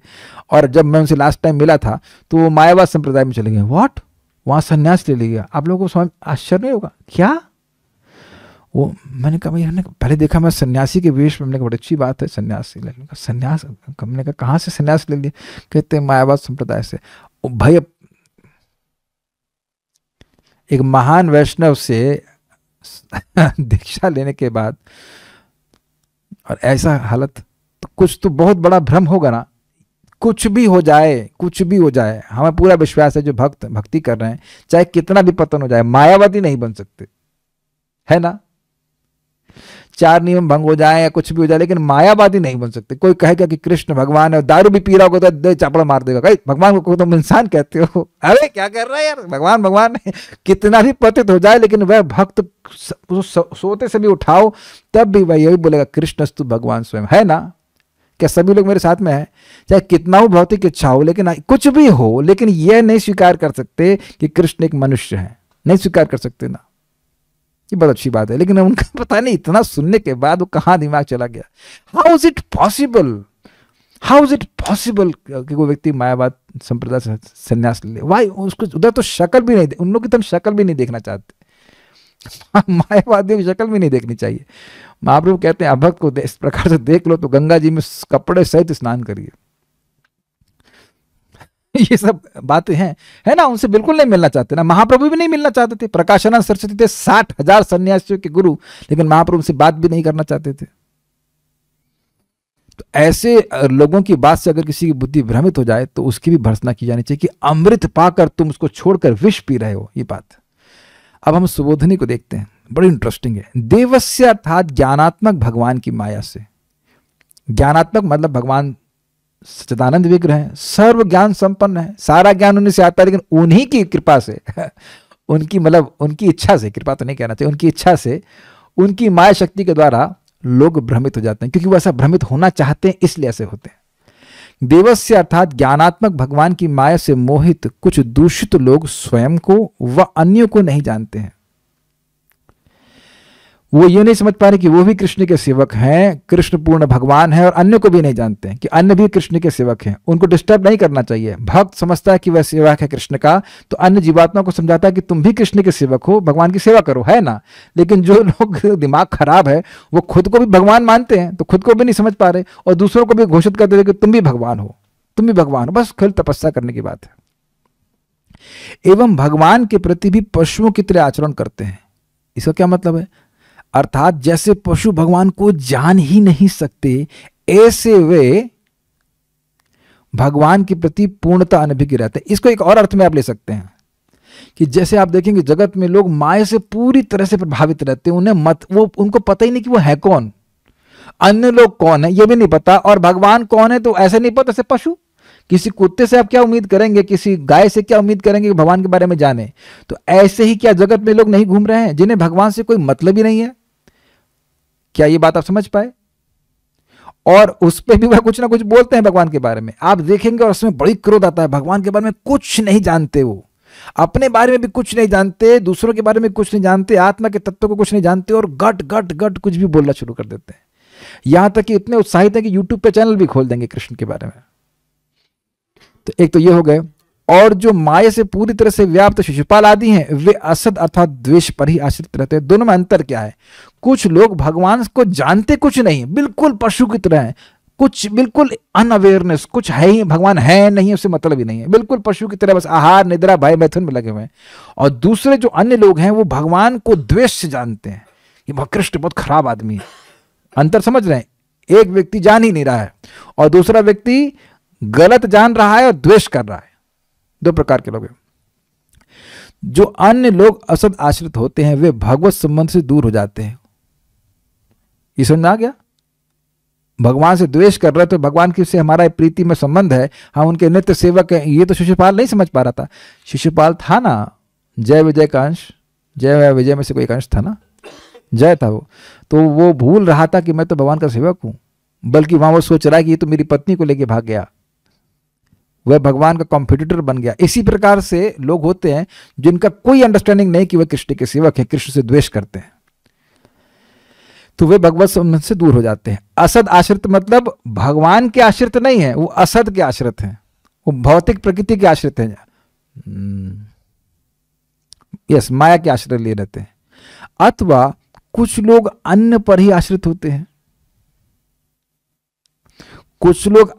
और जब मैं उनसे लास्ट टाइम मिला था तो वो मायावाद संप्रदाय में चले गए। व्हाट? वहां संन्यास ले लिया। आप लोगों को समझ आश्चर्य नहीं होगा क्या? वो मैंने कहा, भैया पहले देखा मैं सन्यासी के वेश में, हमने कहा बड़ी अच्छी बात है सन्यास ले लूँगा। सन्यास, हमने कहा कहाँ से सन्यास ले लिया? कहते हैं मायावाद संप्रदाय से। भाई एक महान वैष्णव से दीक्षा लेने के बाद और ऐसा हालत, तो कुछ तो बहुत बड़ा भ्रम होगा ना। कुछ भी हो जाए, हमें पूरा विश्वास है जो भक्ति कर रहे हैं, चाहे कितना भी पतन हो जाए, मायावादी नहीं बन सकते, है ना? 4 नियम भंग हो जाए या कुछ भी हो जाए, लेकिन मायावादी नहीं बन सकते। कोई कहेगा कि कृष्ण भगवान है, दारू भी पी रहा होगा तो चापड़ा मार देगा, कहीं भगवान को तुम इंसान कहते हो? अरे क्या कर रहा है यार, भगवान है। कितना भी पतित हो जाए, लेकिन वह भक्त सोते से भी उठाओ तब भी वह यही बोलेगा कृष्णस्तु भगवान स्वयं, है ना? क्या सभी लोग मेरे साथ में है? चाहे कितना हो भौतिक इच्छा हो, लेकिन कुछ भी हो, लेकिन यह नहीं स्वीकार कर सकते कि कृष्ण एक मनुष्य है, नहीं स्वीकार कर सकते ना। ये बहुत अच्छी बात है, लेकिन उनका पता नहीं इतना सुनने के बाद वो कहाँ दिमाग चला गया। हाउ इज इट पॉसिबल कि कोई व्यक्ति मायावाद संप्रदाय से संन्यास ले? वाई? उसको उधर तो शक्ल भी नहीं, उन लोग की तो हम शक्ल भी नहीं देखना चाहते। मायावादियों की शक्ल भी नहीं देखनी चाहिए। महाप्रभु कहते हैं अभक्त को इस प्रकार से देख लो तो गंगा जी में कपड़े सहित स्नान करिए। ये सब बातें हैं, है ना? उनसे बिल्कुल नहीं मिलना चाहते ना। महाप्रभु भी नहीं मिलना चाहते थे। प्रकाशानंद सरस्वती थे 60,000 सन्यासियों के गुरु, लेकिन महाप्रभु से बात भी नहीं करना चाहते थे। तो ऐसे लोगों की बात से अगर किसी की बुद्धि भ्रमित हो जाए तो उसकी भी भर्त्सना की जानी चाहिए कि अमृत पाकर तुम उसको छोड़कर विष पी रहे हो, ये बात। अब हम सुबोधनी को देखते हैं, बड़ी इंटरेस्टिंग है। देवस्य अर्थात ज्ञानात्मक भगवान की माया से। ज्ञानात्मक मतलब भगवान सच्चिदानंद विग्रह है, सर्व ज्ञान संपन्न है, सारा ज्ञान उन्हीं से आता है, लेकिन उन्हीं की कृपा से उनकी मतलब उनकी इच्छा से, कृपा तो नहीं कहना चाहिए, उनकी इच्छा से, उनकी माया शक्ति के द्वारा लोग भ्रमित हो जाते हैं, क्योंकि वो ऐसा भ्रमित होना चाहते हैं, इसलिए ऐसे होते हैं। देवस्य अर्थात ज्ञानात्मक भगवान की माया से मोहित कुछ दूषित लोग स्वयं को व अन्यों को नहीं जानते हैं। वो ये नहीं समझ पा रहे कि वो भी कृष्ण के सेवक हैं, कृष्ण पूर्ण भगवान है, और अन्य को भी नहीं जानते हैं कि अन्य भी कृष्ण के सेवक हैं। उनको डिस्टर्ब नहीं करना चाहिए। भक्त समझता है कि वह सेवक है कृष्ण का, तो अन्य जीवात्मा को समझाता है कि तुम भी कृष्ण के सेवक हो, भगवान की सेवा करो, है ना। लेकिन जो लोग दिमाग खराब है वो खुद को भी भगवान मानते हैं, तो खुद को भी नहीं समझ पा रहे और दूसरों को भी घोषित कर देते कि तुम भी भगवान हो, तुम भी भगवान हो। बस केवल तपस्या करने की बात है। एवं भगवान के प्रति भी पशुओं की तरह आचरण करते हैं। इसका क्या मतलब है? अर्थात जैसे पशु भगवान को जान ही नहीं सकते, ऐसे वे भगवान के प्रति पूर्णता अनभिज्ञ रहते हैं। इसको एक और अर्थ में आप ले सकते हैं कि जैसे आप देखेंगे जगत में लोग माया से पूरी तरह से प्रभावित रहते हैं, उनको पता ही नहीं कि वो है कौन, अन्य लोग कौन है ये भी नहीं पता, और भगवान कौन है तो ऐसे नहीं पता। जैसे पशु, किसी कुत्ते से आप क्या उम्मीद करेंगे, किसी गाय से क्या उम्मीद करेंगे कि भगवान के बारे में जाने। तो ऐसे ही क्या जगत में लोग नहीं घूम रहे हैं जिन्हें भगवान से कोई मतलब ही नहीं है? क्या ये बात आप समझ पाए? और उस पर भी वह कुछ ना कुछ बोलते हैं भगवान के बारे में, आप देखेंगे, और उसमें बड़ी क्रोध आता है। भगवान के बारे में कुछ नहीं जानते, वो अपने बारे में भी कुछ नहीं जानते, दूसरों के बारे में कुछ नहीं जानते, आत्मा के तत्व को कुछ नहीं जानते, और गट गट गट कुछ भी बोलना शुरू कर देते हैं। यहां तक कि इतने उत्साहित हैं कि यूट्यूब पे चैनल भी खोल देंगे कृष्ण के बारे में। तो एक तो ये हो गए। और जो माया से पूरी तरह से व्याप्त शिशुपाल आदि हैं, वे असद अर्थात द्वेष पर ही आश्रित रहते हैं। दोनों में अंतर क्या है? कुछ लोग भगवान को जानते कुछ नहीं, बिल्कुल पशु की तरह हैं, कुछ बिल्कुल अनअवेयरनेस, कुछ है ही, भगवान है नहीं उससे मतलब ही नहीं है, बिल्कुल पशु की तरह बस आहार निद्रा भय मैथुन में लगे हुए हैं। और दूसरे जो अन्य लोग हैं वो भगवान को द्वेष से जानते हैं कि कृष्ण बहुत खराब आदमी है। अंतर समझ रहे हैं? एक व्यक्ति जान ही नहीं रहा है और दूसरा व्यक्ति गलत जान रहा है और द्वेष कर रहा है। दो प्रकार के लोग हैं। जो अन्य लोग असद आश्रित होते हैं वे भगवत संबंध से दूर हो जाते हैं। ये समझ में आ गया? भगवान से द्वेष कर रहे तो भगवान की से हमारा प्रीति में संबंध है, हम उनके नित्य सेवक हैं, ये तो शिशुपाल नहीं समझ पा रहा था। शिशुपाल था ना जय विजय का अंश, जय विजय में से कोई एक अंश था ना, जय था वो, तो वो भूल रहा था कि मैं तो भगवान का सेवक हूं, बल्कि वहां वो सोच रहा है कि ये तो मेरी पत्नी को लेके भाग गया, वह भगवान का कॉम्पिटिटर बन गया। इसी प्रकार से लोग होते हैं जिनका कोई अंडरस्टैंडिंग नहीं कि वह कृष्ण के सेवक है, कृष्ण से द्वेष करते हैं, तो वे भगवत संबंध से दूर हो जाते हैं। असद आश्रित मतलब भगवान के आश्रित नहीं है, वो असद के आश्रित हैं, वो भौतिक प्रकृति के आश्रित हैं, यस, माया के आश्रय ले रहते हैं। अथवा कुछ लोग अन्य पर ही आश्रित होते हैं। कुछ लोग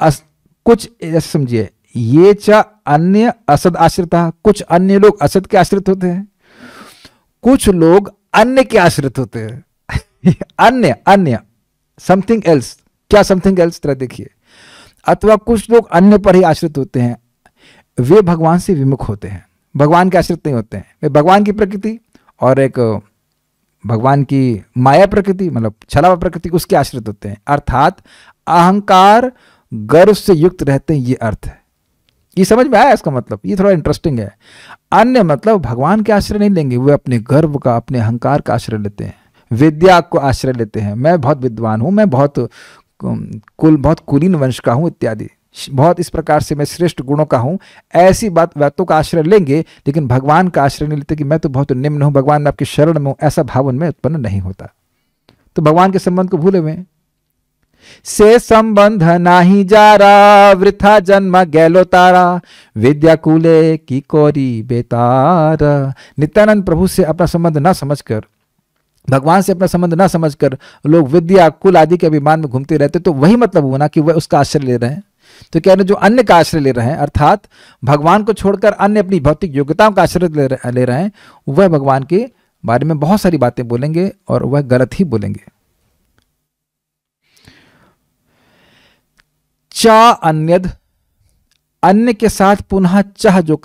कुछ ऐसे समझिए, ये चा अन्य असद आश्रिता, कुछ अन्य लोग असद के आश्रित होते हैं, कुछ लोग अन्य के आश्रित होते हैं। अन्य अन्य समथिंग एल्स, क्या समथिंग एल्स तरह देखिए। अथवा कुछ लोग अन्य पर ही आश्रित होते हैं, वे भगवान से विमुख होते हैं, भगवान के आश्रित नहीं होते हैं। वे भगवान की प्रकृति और एक भगवान की माया प्रकृति मतलब छलावा प्रकृति उसके आश्रित होते हैं, अर्थात अहंकार गर्व से युक्त रहते हैं। ये अर्थ है। ये समझ में आया इसका मतलब? ये थोड़ा इंटरेस्टिंग है। अन्य मतलब भगवान के आश्रय नहीं लेंगे, वे अपने गर्व का, अपने अहंकार का आश्रय लेते हैं, विद्या को आश्रय लेते हैं। मैं बहुत विद्वान हूं, मैं बहुत कुलीन वंश का हूं इत्यादि, बहुत इस प्रकार से मैं श्रेष्ठ गुणों का हूं, ऐसी बातों का आश्रय लेंगे, लेकिन भगवान का आश्रय नहीं लेते कि मैं तो बहुत निम्न हूं, भगवान मैं आपकी शरण में हूं, ऐसा भाव उनमें उत्पन्न नहीं होता। तो भगवान के संबंध को भूले हुए से संबंध नाही जारा, वृथा जन्म गैलो तारा, विद्या कूले की कोरी बेतार। नित्यानंद प्रभु से अपना संबंध ना समझकर, भगवान से अपना संबंध ना समझकर लोग विद्या कुल आदि के अभिमान में घूमते रहते, तो वही मतलब हुआ ना कि वह उसका आश्रय ले रहे हैं। तो क्या जो अन्य का आश्रय ले रहे हैं, अर्थात भगवान को छोड़कर अन्य अपनी भौतिक योग्यताओं का आश्रय ले रहे हैं, वह भगवान के बारे में बहुत सारी बातें बोलेंगे और वह गलत ही बोलेंगे। चा अन्यद, अन्य के साथ पुनः चह जो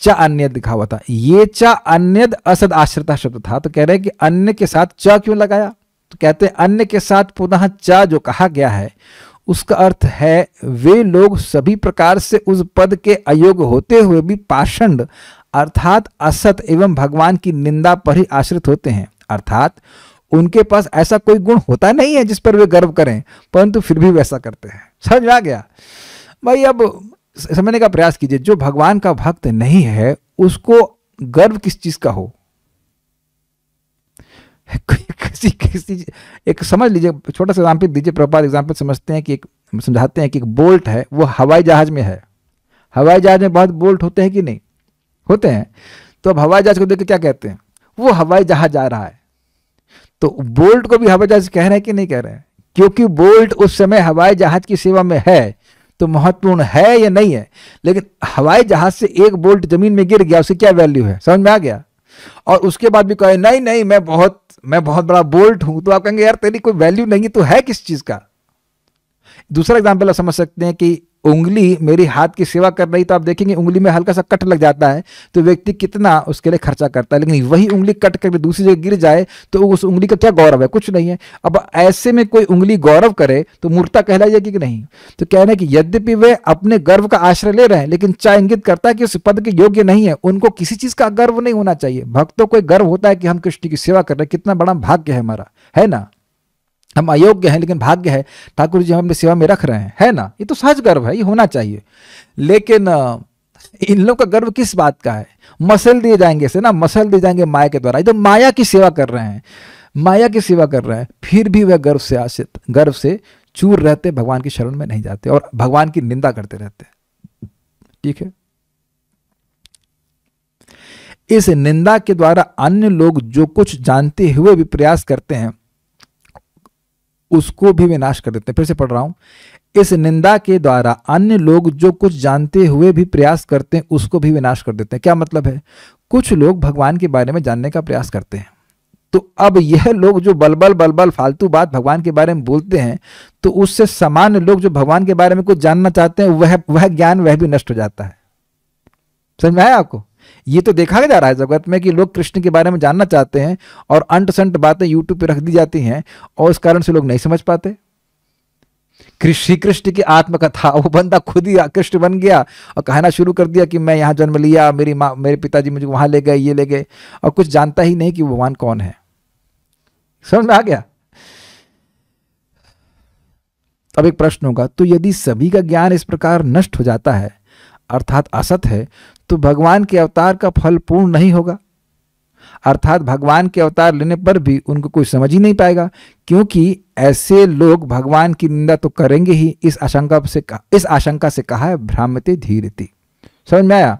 चा अन्यद लिखा हुआ था, ये चा अन्यद असद आश्रिता शब्द था। तो कह रहे हैं कि अन्य के साथ चा क्यों लगाया? तो कहते हैं अन्य के साथ पुनः चा जो कहा गया है उसका अर्थ है वे लोग सभी प्रकार से उस पद के अयोग्य होते हुए भी पाषंड अर्थात असत एवं भगवान की निंदा पर ही आश्रित होते हैं। अर्थात उनके पास ऐसा कोई गुण होता नहीं है जिस पर वे गर्व करें, परंतु फिर भी वैसा करते हैं। समझ में आ गया भाई? अब समझने का प्रयास कीजिए, जो भगवान का भक्त नहीं है उसको गर्व किस चीज का हो? किसी एक समझ लीजिए, छोटा सा एग्जाम्पल दीजिए, प्रपात एग्जाम्पल समझते हैं कि समझाते हैं कि एक बोल्ट है, वो हवाई जहाज में है। हवाई जहाज में बहुत बोल्ट होते हैं कि नहीं होते हैं? तो अब हवाई जहाज को देख के क्या कहते हैं? वो हवाई जहाज जा रहा है। तो बोल्ट को भी हवाई जहाज कह रहे हैं कि नहीं कह रहे हैं? क्योंकि बोल्ट उस समय हवाई जहाज की सेवा में है तो महत्वपूर्ण है या नहीं है। लेकिन हवाई जहाज से एक बोल्ट जमीन में गिर गया, उसकी क्या वैल्यू है? समझ में आ गया? और उसके बाद भी कहे नहीं नहीं मैं बहुत बड़ा बोल्ट हूं, तो आप कहेंगे यार तेरी कोई वैल्यू नहीं, तो है किस चीज का? दूसरा एग्जाम्पल आप समझ सकते हैं कि उंगली मेरी हाथ की सेवा कर रही, तो आप देखेंगे उंगली में हल्का सा कट लग जाता है तो व्यक्ति कितना उसके लिए खर्चा करता है, लेकिन वही उंगली कट करके दूसरी जगह गिर जाए तो उस उंगली का क्या गौरव है? कुछ नहीं है। अब ऐसे में कोई उंगली गौरव करे तो मूर्खता कहलाएगी कि नहीं? तो कह रहे हैं कि यद्यपि वे अपने गर्व का आश्रय ले रहे हैं, लेकिन चाहे इंगित करता है कि उस पद के योग्य नहीं है। उनको किसी चीज का गर्व नहीं होना चाहिए। भक्तों को गर्व होता है कि हम कृष्ण की सेवा कर रहे हैं, कितना बड़ा भाग्य है हमारा, है ना? हम अयोग्य हैं लेकिन भाग्य है ठाकुर जी हम अपनी सेवा में रख रहे हैं, है ना? ये तो सहज गर्व है, ये होना चाहिए। लेकिन इन लोगों का गर्व किस बात का है? मसल दिए जाएंगे से ना, मसल दिए जाएंगे माया के द्वारा। ये तो माया की सेवा कर रहे हैं, माया की सेवा कर रहे हैं, फिर भी वह गर्व से आश्रित, गर्व से चूर रहते, भगवान की शरण में नहीं जाते और भगवान की निंदा करते रहते। ठीक है? इस निंदा के द्वारा अन्य लोग जो कुछ जानते हुए भी प्रयास करते हैं उसको भी विनाश कर देते हैं। फिर से पढ़ रहा हूं, इस निंदा के द्वारा अन्य लोग जो कुछ जानते हुए भी प्रयास करते हैं उसको भी विनाश कर देते हैं। क्या मतलब है? कुछ लोग भगवान के बारे में जानने का प्रयास करते हैं, तो अब यह लोग जो बलबल फालतू बात भगवान के बारे में बोलते हैं, तो उससे सामान्य लोग जो भगवान के बारे में कुछ जानना चाहते हैं वह ज्ञान वह भी नष्ट हो जाता है। समझ में आया आपको? ये तो देखा जा रहा है जगत में कि लोग कृष्ण के बारे में जानना चाहते हैं और अंट संट बातें यूट्यूब पे रख दी जाती हैं और इस कारण से लोग नहीं समझ पाते। श्री कृष्ण की आत्मकथा, वो बंदा खुद ही कृष्ण बन गया और कहना शुरू कर दिया कि मैं यहाँ जन्म लिया, मेरी माँ मेरे पिताजी मुझे वहां ले गए, ये ले गए, और कुछ जानता ही नहीं कि भगवान कौन है। समझ में आ गया? अब एक प्रश्न होगा, तो यदि सभी का ज्ञान इस प्रकार नष्ट हो जाता है अर्थात असत है, तो भगवान के अवतार का फल पूर्ण नहीं होगा। अर्थात भगवान के अवतार लेने पर भी उनको कोई समझ ही नहीं पाएगा, क्योंकि ऐसे लोग भगवान की निंदा तो करेंगे ही। इस आशंका से कहा है भ्राम्यते धीरति। समझ में आया?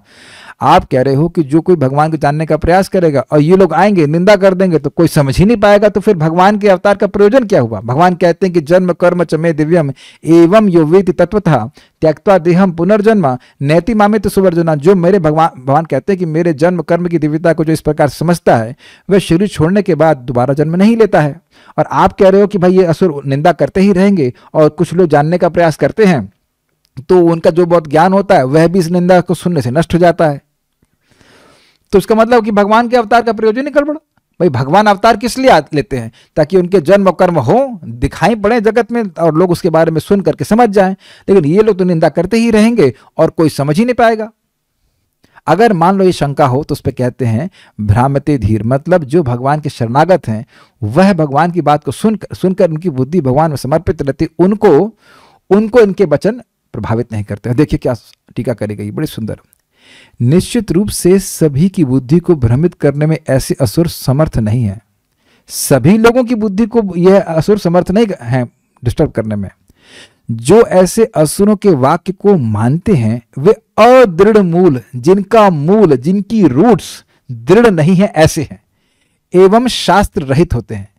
आप कह रहे हो कि जो कोई भगवान को जानने का प्रयास करेगा और ये लोग आएंगे निंदा कर देंगे तो कोई समझ ही नहीं पाएगा, तो फिर भगवान के अवतार का प्रयोजन क्या हुआ? भगवान कहते हैं कि जन्म कर्म च मे दिव्यम एवं यो वेति तत्वतः त्यक्त्वा देहम पुनर्जन्म नैति मामित सुवर्जना। जो मेरे भगवान कहते हैं कि मेरे जन्म कर्म की दिव्यता को जो इस प्रकार समझता है वह शरीर छोड़ने के बाद दोबारा जन्म नहीं लेता है। और आप कह रहे हो कि भाई ये असुर निंदा करते ही रहेंगे और कुछ लोग जानने का प्रयास करते हैं तो उनका जो बहुत ज्ञान होता है वह भी इस निंदा को सुनने से नष्ट हो जाता है। तो इसका मतलब कि भगवान के अवतार का प्रयोजन ही गड़बड़। भाई भगवान अवतार किस लिए लेते हैं? ताकि उनके जन्म और कर्म हो, दिखाई पड़े जगत में और लोग उसके बारे में सुन करके समझ जाएं। लेकिन ये लोग तो निंदा करते ही रहेंगे और कोई समझ ही नहीं पाएगा। अगर मान लो ये शंका हो तो उस पर कहते हैं भ्राम्यते धीर, मतलब जो भगवान के शरणागत हैं वह भगवान की बात को सुनकर उनकी बुद्धि भगवान में समर्पित रहती, उनको इनके वचन प्रभावित नहीं करते। देखिए क्या टीका करी गई, बड़ी सुंदर। निश्चित रूप से सभी की बुद्धि को भ्रमित करने में ऐसे असुर समर्थ नहीं है। सभी लोगों की बुद्धि को यह असुर समर्थ नहीं है डिस्टर्ब करने में। जो ऐसे असुरों के वाक्य को मानते हैं वे अदृढ़ मूल, जिनकी रूट्स दृढ़ नहीं है ऐसे हैं एवं शास्त्र रहित होते हैं,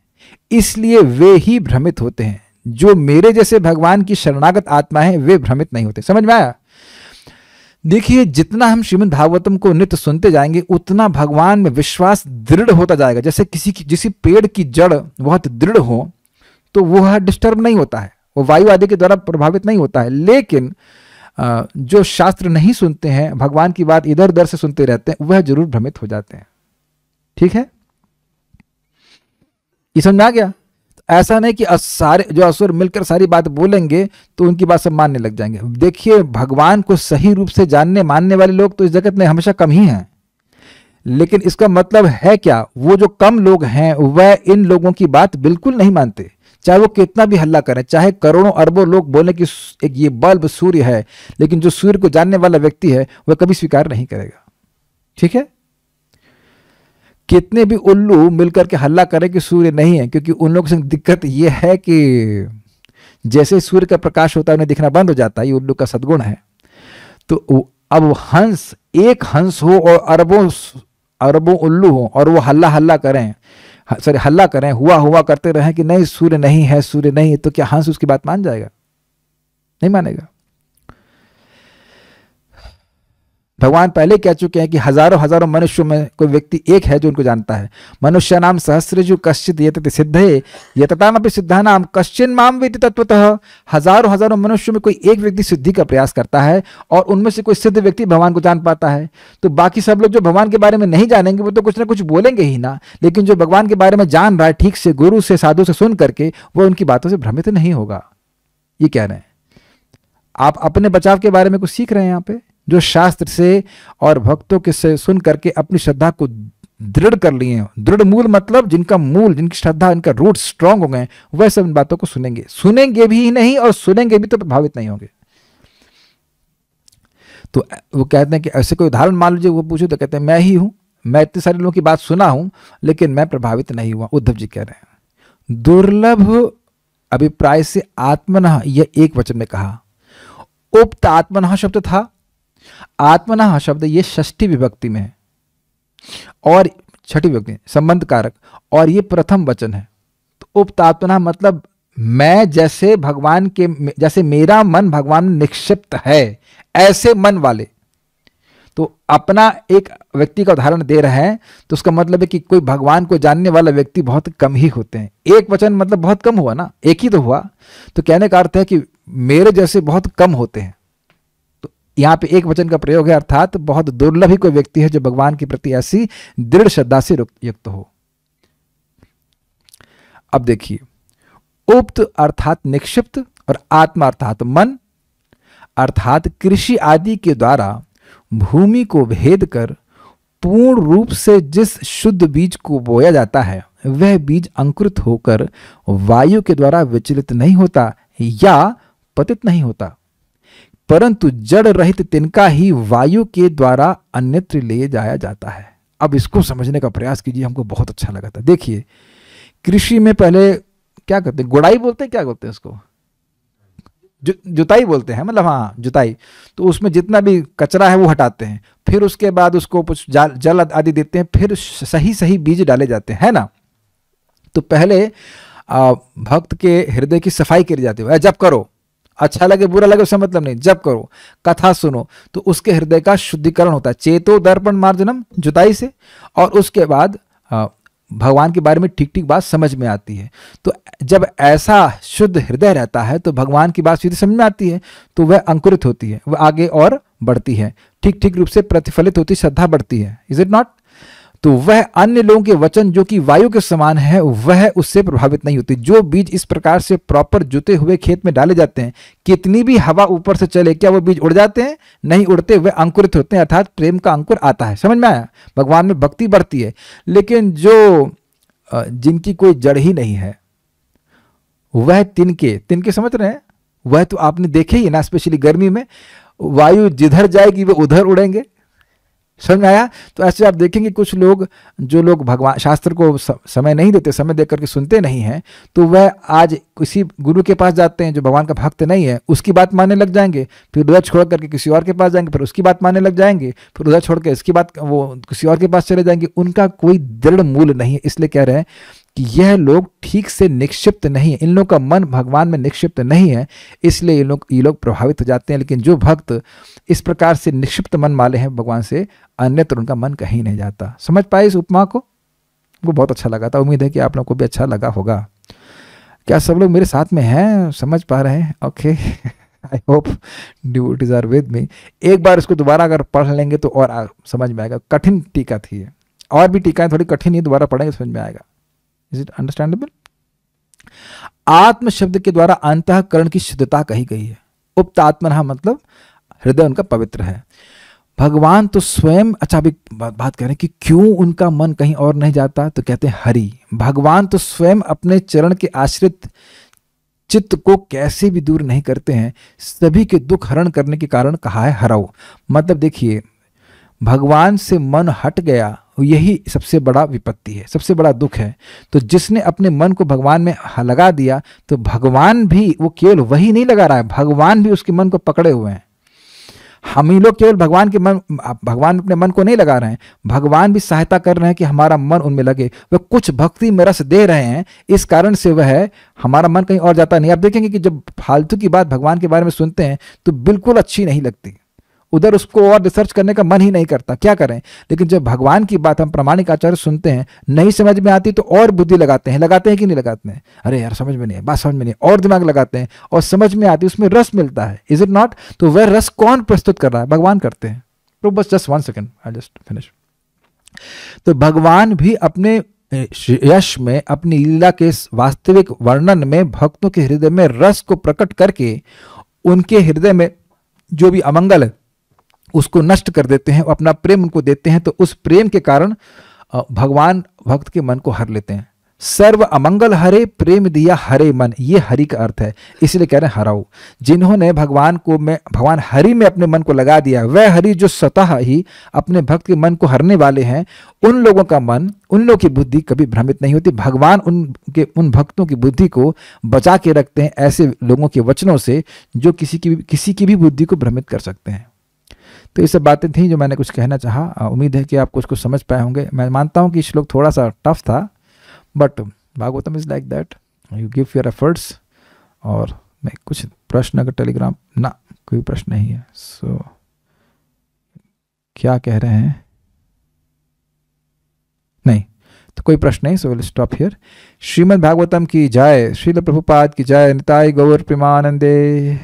इसलिए वे ही भ्रमित होते हैं। जो मेरे जैसे भगवान की शरणागत आत्मा है वे भ्रमित नहीं होते। समझ में आया? देखिए जितना हम श्रीमद् भागवतम को नित्य सुनते जाएंगे उतना भगवान में विश्वास दृढ़ होता जाएगा। जैसे किसी पेड़ की जड़ बहुत दृढ़ हो तो वह डिस्टर्ब नहीं होता है, वो वायु आदि के द्वारा प्रभावित नहीं होता है। लेकिन जो शास्त्र नहीं सुनते हैं, भगवान की बात इधर उधर से सुनते रहते हैं, वह जरूर भ्रमित हो जाते हैं। ठीक है, ये समझ में आ गया? ऐसा नहीं कि सारे जो असुर मिलकर सारी बात बोलेंगे तो उनकी बात सब मानने लग जाएंगे। देखिए, भगवान को सही रूप से जानने मानने वाले लोग तो इस जगत में हमेशा कम ही हैं, लेकिन इसका मतलब है क्या, वो जो कम लोग हैं वह इन लोगों की बात बिल्कुल नहीं मानते, चाहे वो कितना भी हल्ला करें, चाहे करोड़ों अरबों लोग बोले कि एक ये बल्ब सूर्य है, लेकिन जो सूर्य को जानने वाला व्यक्ति है वह कभी स्वीकार नहीं करेगा। ठीक है, कितने भी उल्लू मिलकर के हल्ला करें कि सूर्य नहीं है, क्योंकि उन लोगों से दिक्कत यह है कि जैसे सूर्य का प्रकाश होता है उन्हें दिखना बंद हो जाता है, ये उल्लू का सद्गुण है। तो अब हंस, एक हंस हो और अरबों अरबों उल्लू हो और वो हल्ला हल्ला करें, सॉरी हल्ला करें, हुआ हुआ करते रहें कि नहीं सूर्य नहीं है, सूर्य नहीं है, तो क्या हंस उसकी बात मान जाएगा? नहीं मानेगा। भगवान पहले कह चुके हैं कि हजारों हजारों मनुष्यों में कोई व्यक्ति एक है जो उनको जानता है। मनुष्य नाम सहस्रजु कश्चित यतते सिद्धये यततामपि सिद्धानाम कश्चिन माम वेति तत्वतः। हजारों हजारों मनुष्यों में कोई एक व्यक्ति सिद्धि का प्रयास करता है और उनमें से कोई सिद्ध व्यक्ति भगवान को जान पाता है। तो बाकी सब लोग जो भगवान के बारे में नहीं जानेंगे वो तो कुछ ना कुछ बोलेंगे ही ना, लेकिन जो भगवान के बारे में जान रहा है ठीक से, गुरु से साधु से सुन करके, वो उनकी बातों से भ्रमित नहीं होगा। ये कह रहे हैं। आप अपने बचाव के बारे में कुछ सीख रहे हैं यहाँ पे, जो शास्त्र से और भक्तों के से सुन करके अपनी श्रद्धा को दृढ़ कर लिए हैं। दृढ़ मूल मतलब जिनका मूल, जिनकी श्रद्धा, इनका रूट स्ट्रांग हो गए, वह सब इन बातों को सुनेंगे। सुनेंगे भी नहीं और सुनेंगे भी तो प्रभावित नहीं होंगे। तो वो कहते हैं कि ऐसे कोई उदाहरण मान लीजिए, वो पूछे तो कहते हैं मैं ही हूं, मैं इतने सारे लोगों की बात सुना हूं लेकिन मैं प्रभावित नहीं हुआ। उद्धव जी कह रहे हैं दुर्लभ अभिप्राय से आत्मनः, यह एक वचन में कहा। उक्त आत्मनः शब्द था, आत्मनः शब्द ये षष्ठी विभक्ति में है और छठी विभक्ति संबंध कारक, और ये प्रथम वचन है। तो उक्त आत्मनः मतलब मैं जैसे भगवान के, जैसे मेरा मन भगवान में निक्षिप्त है ऐसे मन वाले। तो अपना एक व्यक्ति का उदाहरण दे रहे हैं, तो उसका मतलब है कि कोई भगवान को जानने वाला व्यक्ति बहुत कम ही होते हैं। एक वचन मतलब बहुत कम हुआ ना, एक ही तो हुआ। तो कहने का अर्थ है कि मेरे जैसे बहुत कम होते हैं। तो यहाँ पे एक वचन का प्रयोग है, अर्थात बहुत दुर्लभ ही कोई व्यक्ति है जो भगवान के प्रति ऐसी दृढ़ श्रद्धा से युक्त हो। अब देखिए, उक्त अर्थात निक्षिप्त और आत्मा अर्थात मन, अर्थात कृषि आदि के द्वारा भूमि को भेद कर पूर्ण रूप से जिस शुद्ध बीज को बोया जाता है वह बीज अंकुरित होकर वायु के द्वारा विचलित नहीं होता या पतित नहीं होता, परंतु जड़ रहित तिनका ही वायु के द्वारा अन्यत्र ले जाया जाता है। अब इसको समझने का प्रयास कीजिए, हमको बहुत अच्छा लगा था। देखिए, कृषि में पहले क्या करते हैं, गुड़ाई बोलते हैं, क्या बोलते हैं उसको, जुताई बोलते हैं, मतलब हाँ जुताई। तो उसमें जितना भी कचरा है वो हटाते हैं, फिर उसके बाद उसको कुछ जल आदि देते हैं, फिर सही सही बीज डाले जाते हैं, है ना। तो पहले भक्त के हृदय की सफाई करी जाती है। जप करो, अच्छा लगे बुरा लगे उससे मतलब नहीं, जप करो, कथा सुनो, तो उसके हृदय का शुद्धिकरण होता है। चेतो दर्पण मार्जनम, जुताई से, और उसके बाद भगवान के बारे में ठीक ठीक बात समझ में आती है। तो जब ऐसा शुद्ध हृदय रहता है तो भगवान की बात सीधी समझ में आती है, तो वह अंकुरित होती है, वह आगे और बढ़ती है, ठीक ठीक रूप से प्रतिफलित होती, श्रद्धा बढ़ती है। Is it not? तो वह अन्य लोगों के वचन जो कि वायु के समान है वह उससे प्रभावित नहीं होती। जो बीज इस प्रकार से प्रॉपर जुते हुए खेत में डाले जाते हैं, कितनी भी हवा ऊपर से चले, क्या वो बीज उड़ जाते हैं? नहीं उड़ते, वे अंकुरित होते हैं, अर्थात प्रेम का अंकुर आता है। समझ में आया? भगवान में भक्ति बढ़ती है। लेकिन जो जिनकी कोई जड़ ही नहीं है वह तिनके समझ रहे हैं, वह तो आपने देखे ही ना, स्पेशली गर्मी में वायु जिधर जाएगी वह उधर उड़ेंगे। समझ में आया? तो ऐसे आप देखेंगे कुछ लोग, जो लोग भगवान शास्त्र को समय नहीं देते, समय देकर के सुनते नहीं हैं, तो वह आज किसी गुरु के पास जाते हैं जो भगवान का भक्त नहीं है, उसकी बात मानने लग जाएंगे, फिर उधर छोड़ करके किसी और के पास जाएंगे, फिर उसकी बात मानने लग जाएंगे, फिर उधर छोड़ के इसकी बात वो किसी और के पास चले जाएंगे। उनका कोई दृढ़ मूल नहीं है। इसलिए कह रहे हैं कि यह लोग ठीक से निक्षिप्त नहीं है, इन लोगों का मन भगवान में निक्षिप्त नहीं है, इसलिए ये लोग प्रभावित हो जाते हैं। लेकिन जो भक्त इस प्रकार से निक्षिप्त मन वाले हैं भगवान से, अन्यत्र उनका मन कहीं नहीं जाता। समझ पाए इस उपमा को? वो बहुत अच्छा लगा था, उम्मीद है कि आप लोगों को भी अच्छा लगा होगा। क्या सब लोग मेरे साथ में हैं, समझ पा रहे हैं? Okay, I hope devotees are with me. एक बार इसको दोबारा अगर पढ़ लेंगे तो और समझ में आएगा। कठिन टीका थी ये, और भी टीकाएं थोड़ी कठिन ही, दोबारा पढ़ेंगे समझ में आएगा। Is it understandable? आत्म शब्द के द्वारा अंतःकरण की शुद्धता कही गई है। उक्त आत्मना मतलब हृदय उनका पवित्र है। भगवान तो स्वयं, अच्छा अभी बात करें कि क्यों उनका मन कहीं और नहीं जाता, तो कहते हैं हरि। भगवान तो स्वयं अपने चरण के आश्रित चित्त को कैसे भी दूर नहीं करते हैं, सभी के दुख हरण करने के कारण कहा है हरऊ। मतलब देखिए, भगवान से मन हट गया, यही सबसे बड़ा विपत्ति है, सबसे बड़ा दुख है। तो जिसने अपने मन को भगवान में लगा दिया, तो भगवान भी, वो केवल वही नहीं लगा रहा है, भगवान भी उसके मन को पकड़े हुए हैं। हम ही लोग केवल भगवान अपने मन को नहीं लगा रहे हैं, भगवान भी सहायता कर रहे हैं कि हमारा मन उनमें लगे। वह कुछ भक्ति में रस दे रहे हैं, इस कारण से वह हमारा मन कहीं और जाता नहीं। आप देखेंगे कि जब फालतू की बात भगवान के बारे में सुनते हैं तो बिल्कुल अच्छी नहीं लगती, उधर उसको और रिसर्च करने का मन ही नहीं करता, क्या करें। लेकिन जब भगवान की बात हम प्रामाणिक आचार्य सुनते हैं, नहीं समझ में आती तो और बुद्धि लगाते हैं कि नहीं लगाते हैं? अरे यार समझ में नहीं है, बात समझ में नहीं, और दिमाग लगाते हैं, और समझ में आती, उसमें रस मिलता है। Is it not? तो वह रस कौन प्रस्तुत कर रहा है? भगवान करते हैं। तो बस just 1 second, I just finish. तो भगवान भी अपने यश में, अपनी लीला के वास्तविक वर्णन में भक्तों के हृदय में रस को प्रकट करके उनके हृदय में जो भी अमंगल है उसको नष्ट कर देते हैं, अपना प्रेम उनको देते हैं। तो उस प्रेम के कारण भगवान भक्त के मन को हर लेते हैं। सर्व अमंगल हरे, प्रेम दिया हरे मन, ये हरि का अर्थ है, इसलिए कह रहे हैं हराओ। जिन्होंने भगवान हरि में अपने मन को लगा दिया, वह हरि जो स्वतः ही अपने भक्त के मन को हरने वाले हैं, उन लोगों का मन, उन लोगों की बुद्धि कभी भ्रमित नहीं होती। भगवान उन भक्तों की बुद्धि को बचा के रखते हैं ऐसे लोगों के वचनों से जो किसी की भी बुद्धि को भ्रमित कर सकते हैं। तो ये सब बातें थी जो मैंने कुछ कहना चाहा। उम्मीद है कि आप कुछ समझ पाए होंगे। मैं मानता हूँ कि श्लोक थोड़ा सा टफ था, but Bhagavatam is like that, you give your efforts. और मैं कुछ प्रश्न अगर टेलीग्राम ना, कोई प्रश्न नहीं है। सो क्या कह रहे हैं? नहीं, तो कोई प्रश्न नहीं। So will stop here. Shrimad Bhagavatam की जय, श्रील प्रभुपाद की जय, निताय गौर प्रेमानंदे।